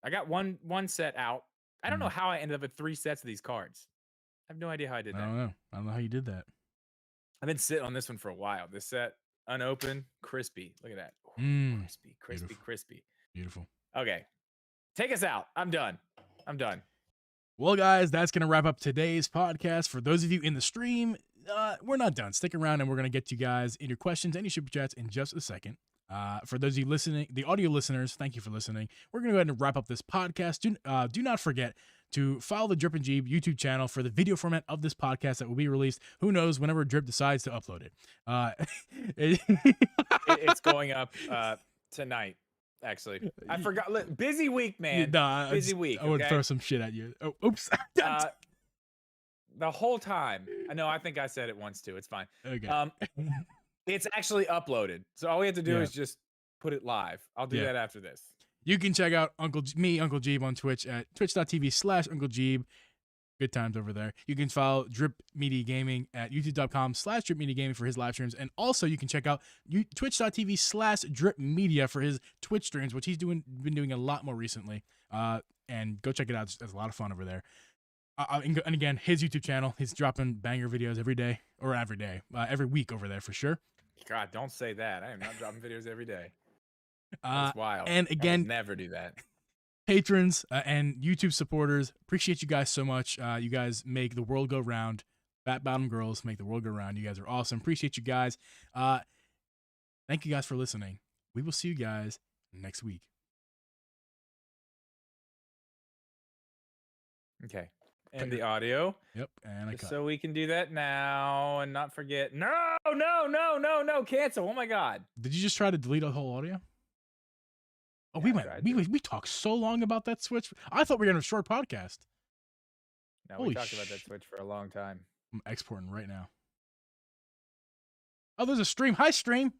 [SPEAKER 2] I got one set out. I don't know how I ended up with 3 sets of these cards. I have no idea how I did that.
[SPEAKER 1] I don't know how you did that.
[SPEAKER 2] I've been sitting on this one for a while. This set, unopened, crispy. Look at that. Crispy.
[SPEAKER 1] Beautiful.
[SPEAKER 2] Okay. Take us out. I'm done.
[SPEAKER 1] Well, guys, that's going to wrap up today's podcast. For those of you in the stream, we're not done. Stick around and we're going to get to you guys in your questions, any super chats in just a second. For those of you listening, the audio listeners, thank you for listening. We're going to go ahead and wrap up this podcast. Do not forget to follow the Drip and Geeb YouTube channel for the video format of this podcast that will be released. Who knows, whenever Drip decides to upload it.
[SPEAKER 2] It's going up tonight. Actually, I forgot. Busy week, man. Busy week.
[SPEAKER 1] I would throw some shit at you. Oh, oops.
[SPEAKER 2] The whole time. I know. I think I said it once too. It's fine.
[SPEAKER 1] Okay.
[SPEAKER 2] It's actually uploaded, so all we have to do is just put it live. I'll do that after this.
[SPEAKER 1] You can check out Uncle Geeb on Twitch at twitch.tv/Uncle Geeb. Good times over there. You can follow Drip Media Gaming at youtube.com/Drip Media Gaming for his live streams. And also you can check out twitch.tv/Drip Media for his Twitch streams, which he's been doing a lot more recently. And go check it out. It's a lot of fun over there. And again, his YouTube channel, he's dropping banger videos every week over there for sure.
[SPEAKER 2] God, don't say that. I am not dropping videos every day. That's wild.
[SPEAKER 1] And again,
[SPEAKER 2] never do that.
[SPEAKER 1] Patrons and YouTube supporters, appreciate you guys so much. You guys make the world go round. Fat Bottom Girls make the world go round. You guys are awesome. Appreciate you guys. Thank you guys for listening. We will see you guys next week.
[SPEAKER 2] Okay. And the audio.
[SPEAKER 1] Yep. And I cut.
[SPEAKER 2] So we can do that now and not forget. No. Cancel. Oh my God.
[SPEAKER 1] Did you just try to delete a whole audio? Oh, we talked so long about that Switch. I thought we were going to have a short podcast.
[SPEAKER 2] No, we talked about that Switch for a long time.
[SPEAKER 1] I'm exporting right now. Oh, there's a stream. Hi, stream.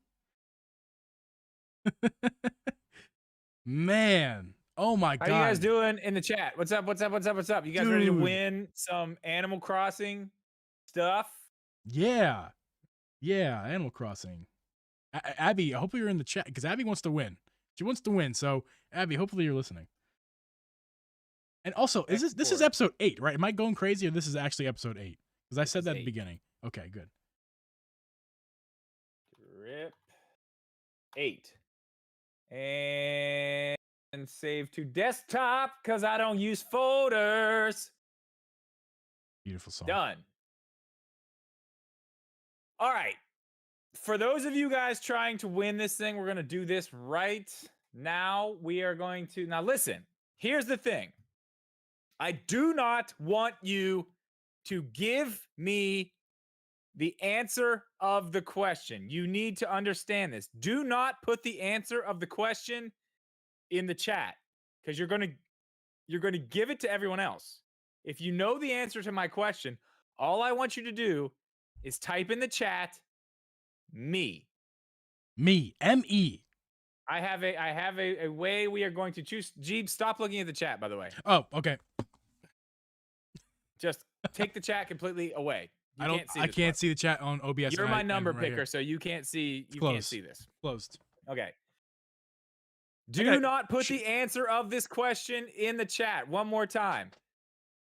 [SPEAKER 1] Man. Oh my God.
[SPEAKER 2] How you guys doing in the chat? What's up? You guys ready to win some Animal Crossing stuff?
[SPEAKER 1] Yeah. Animal Crossing. Abby, hopefully you're in the chat because Abby wants to win. She wants to win. So, Abby, hopefully you're listening. And also, this is episode 8, right? Am I going crazy or this is actually episode 8? Because I said that at the beginning. Okay, good.
[SPEAKER 2] Drip 8. And save to desktop because I don't use folders.
[SPEAKER 1] Beautiful song.
[SPEAKER 2] Done. All right. For those of you guys trying to win this thing, we're going to do this right now. We are going to. Now, listen, here's the thing. I do not want you to give me the answer of the question. You need to understand this. Do not put the answer of the question in the chat because you're going to give it to everyone else. If you know the answer to my question, all I want you to do is type in the chat me.
[SPEAKER 1] M-E.
[SPEAKER 2] I have a way we are going to choose. Geeb, stop looking at the chat, by the way.
[SPEAKER 1] Oh, okay.
[SPEAKER 2] Just take the chat completely away.
[SPEAKER 1] I can't see the chat on OBS.
[SPEAKER 2] You're my number picker, so you can't see. You can't see this.
[SPEAKER 1] Closed.
[SPEAKER 2] Okay. Do not put the answer of this question in the chat. One more time.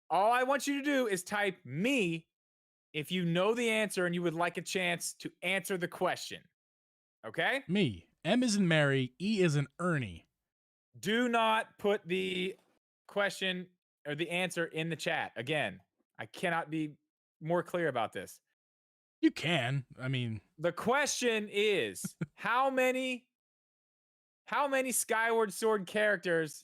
[SPEAKER 2] All I want you to do is type me if you know the answer and you would like a chance to answer the question. Okay?
[SPEAKER 1] Me. M is in Mary. E is in Ernie.
[SPEAKER 2] Do not put the question or the answer in the chat. Again, I cannot be more clear about this.
[SPEAKER 1] You can. I mean,
[SPEAKER 2] the question is how many Skyward Sword characters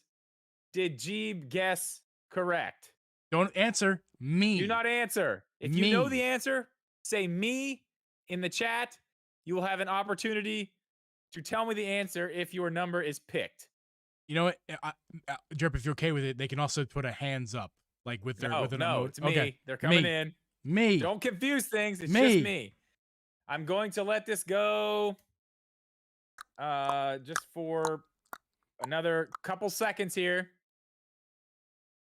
[SPEAKER 2] did Geeb guess correct?
[SPEAKER 1] Don't answer. Me.
[SPEAKER 2] Do not answer. If you know the answer, say me in the chat. You will have an opportunity to tell me the answer if your number is picked.
[SPEAKER 1] You know what, Drip, if you're okay with it, they can also put a hands up, like with their with an emoji.
[SPEAKER 2] It's me. Okay. They're coming in.
[SPEAKER 1] Me.
[SPEAKER 2] Don't confuse things. It's just me. I'm going to let this go just for another couple seconds here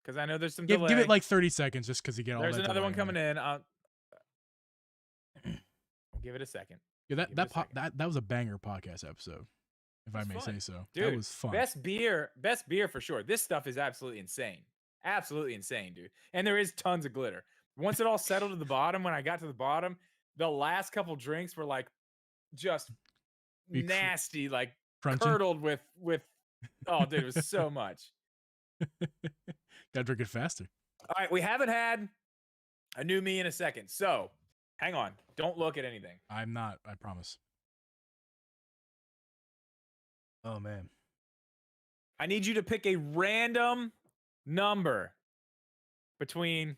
[SPEAKER 2] because I know there's some delay.
[SPEAKER 1] Give it like 30 seconds just because you get all that.
[SPEAKER 2] There's another one coming in. I'll give it a second.
[SPEAKER 1] Yeah, that was a banger podcast episode, if I may say so.
[SPEAKER 2] Dude,
[SPEAKER 1] that was fun.
[SPEAKER 2] Best beer for sure. This stuff is absolutely insane. Absolutely insane, dude. And there is tons of glitter. Once it all settled to the bottom, when I got to the bottom, the last couple drinks were like just nasty, like crunching. Curdled with oh, dude, it was so much.
[SPEAKER 1] Gotta drink it faster.
[SPEAKER 2] All right, we haven't had a new me in a second, so hang on. Don't look at anything.
[SPEAKER 1] I'm not, I promise. Oh, man.
[SPEAKER 2] I need you to pick a random number between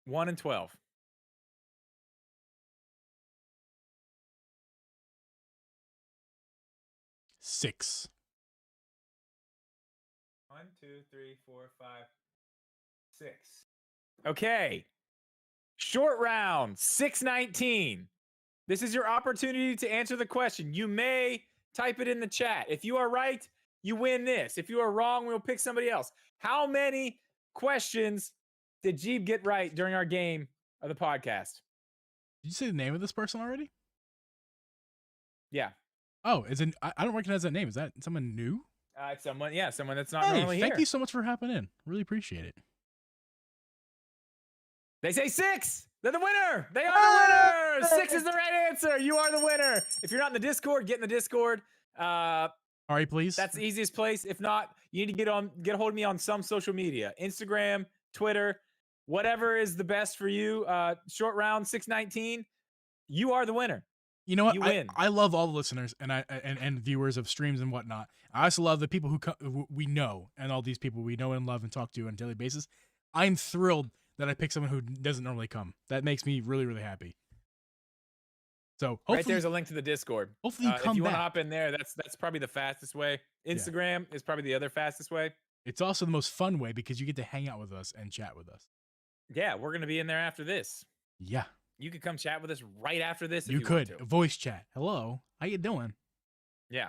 [SPEAKER 2] 1 and 12.
[SPEAKER 1] Six.
[SPEAKER 2] 1, 2, 3, 4, 5, 6. Okay. Short round, 619. This is your opportunity to answer the question. You may type it in the chat. If you are right, you win this. If you are wrong, we'll pick somebody else. How many questions did Geeb get right during our game of the podcast?
[SPEAKER 1] Did you say the name of this person already?
[SPEAKER 2] Yeah.
[SPEAKER 1] Oh, I don't recognize that name. Is that someone new?
[SPEAKER 2] It's someone that's not normally here.
[SPEAKER 1] Thank you so much for hopping in. Really appreciate it.
[SPEAKER 2] They say 6. They're the winner. They are the winner. 6 is the right answer. You are the winner. If you're not in the Discord, get in the Discord.
[SPEAKER 1] All right, please.
[SPEAKER 2] That's the easiest place. If not, you need to get a hold of me on some social media. Instagram, Twitter, whatever is the best for you. Short round 619. You are the winner.
[SPEAKER 1] You know what?
[SPEAKER 2] You win.
[SPEAKER 1] I love all the listeners and viewers of streams and whatnot. I also love the people who we know and all these people we know and love and talk to on a daily basis. I'm thrilled that I picked someone who doesn't normally come. That makes me really, really happy. So hopefully,
[SPEAKER 2] right there's a link to the Discord.
[SPEAKER 1] Hopefully you come
[SPEAKER 2] if you
[SPEAKER 1] back.
[SPEAKER 2] want to hop in there, that's probably the fastest way. Instagram is probably the other fastest way.
[SPEAKER 1] It's also the most fun way because you get to hang out with us and chat with us.
[SPEAKER 2] Yeah, we're gonna be in there after this.
[SPEAKER 1] Yeah.
[SPEAKER 2] You could come chat with us right after this.
[SPEAKER 1] You could voice chat. Hello, how you doing?
[SPEAKER 2] Yeah.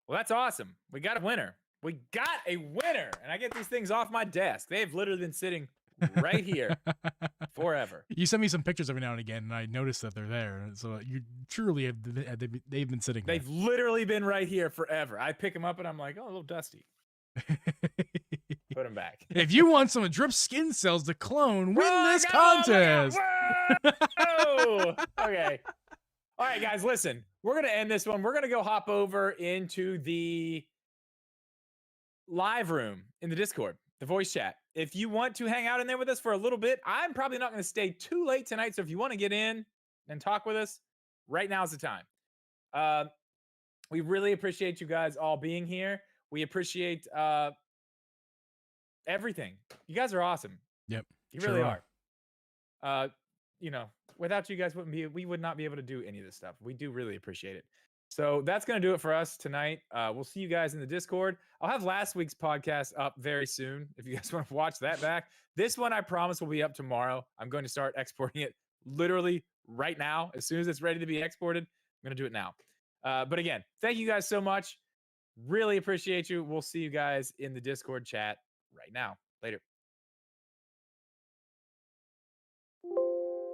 [SPEAKER 2] Well, that's awesome. We got a winner. We got a winner, and I get these things off my desk. They've literally been sitting right here forever.
[SPEAKER 1] You send me some pictures every now and again, and I notice that they're there. So you truly they've been sitting there.
[SPEAKER 2] They've literally been right here forever. I pick them up, and I'm like, oh, a little dusty. Put them back.
[SPEAKER 1] If you want some Drip skin cells to clone, win this contest.
[SPEAKER 2] Whoa! Okay. All right, guys, listen. We're going to end this one. We're going to go hop over into the live room in the Discord, the voice chat. If you want to hang out in there with us for a little bit, I'm probably not going to stay too late tonight. So if you want to get in and talk with us, right now's the time. We really appreciate you guys all being here. We appreciate everything. You guys are awesome.
[SPEAKER 1] Yep.
[SPEAKER 2] You really are. Without you guys, we would not be able to do any of this stuff. We do really appreciate it. So that's going to do it for us tonight. We'll see you guys in the Discord. I'll have last week's podcast up very soon if you guys want to watch that back. This one, I promise, will be up tomorrow. I'm going to start exporting it literally right now. As soon as it's ready to be exported, I'm going to do it now. But again, thank you guys so much. Really appreciate you. We'll see you guys in the Discord chat right now. Later.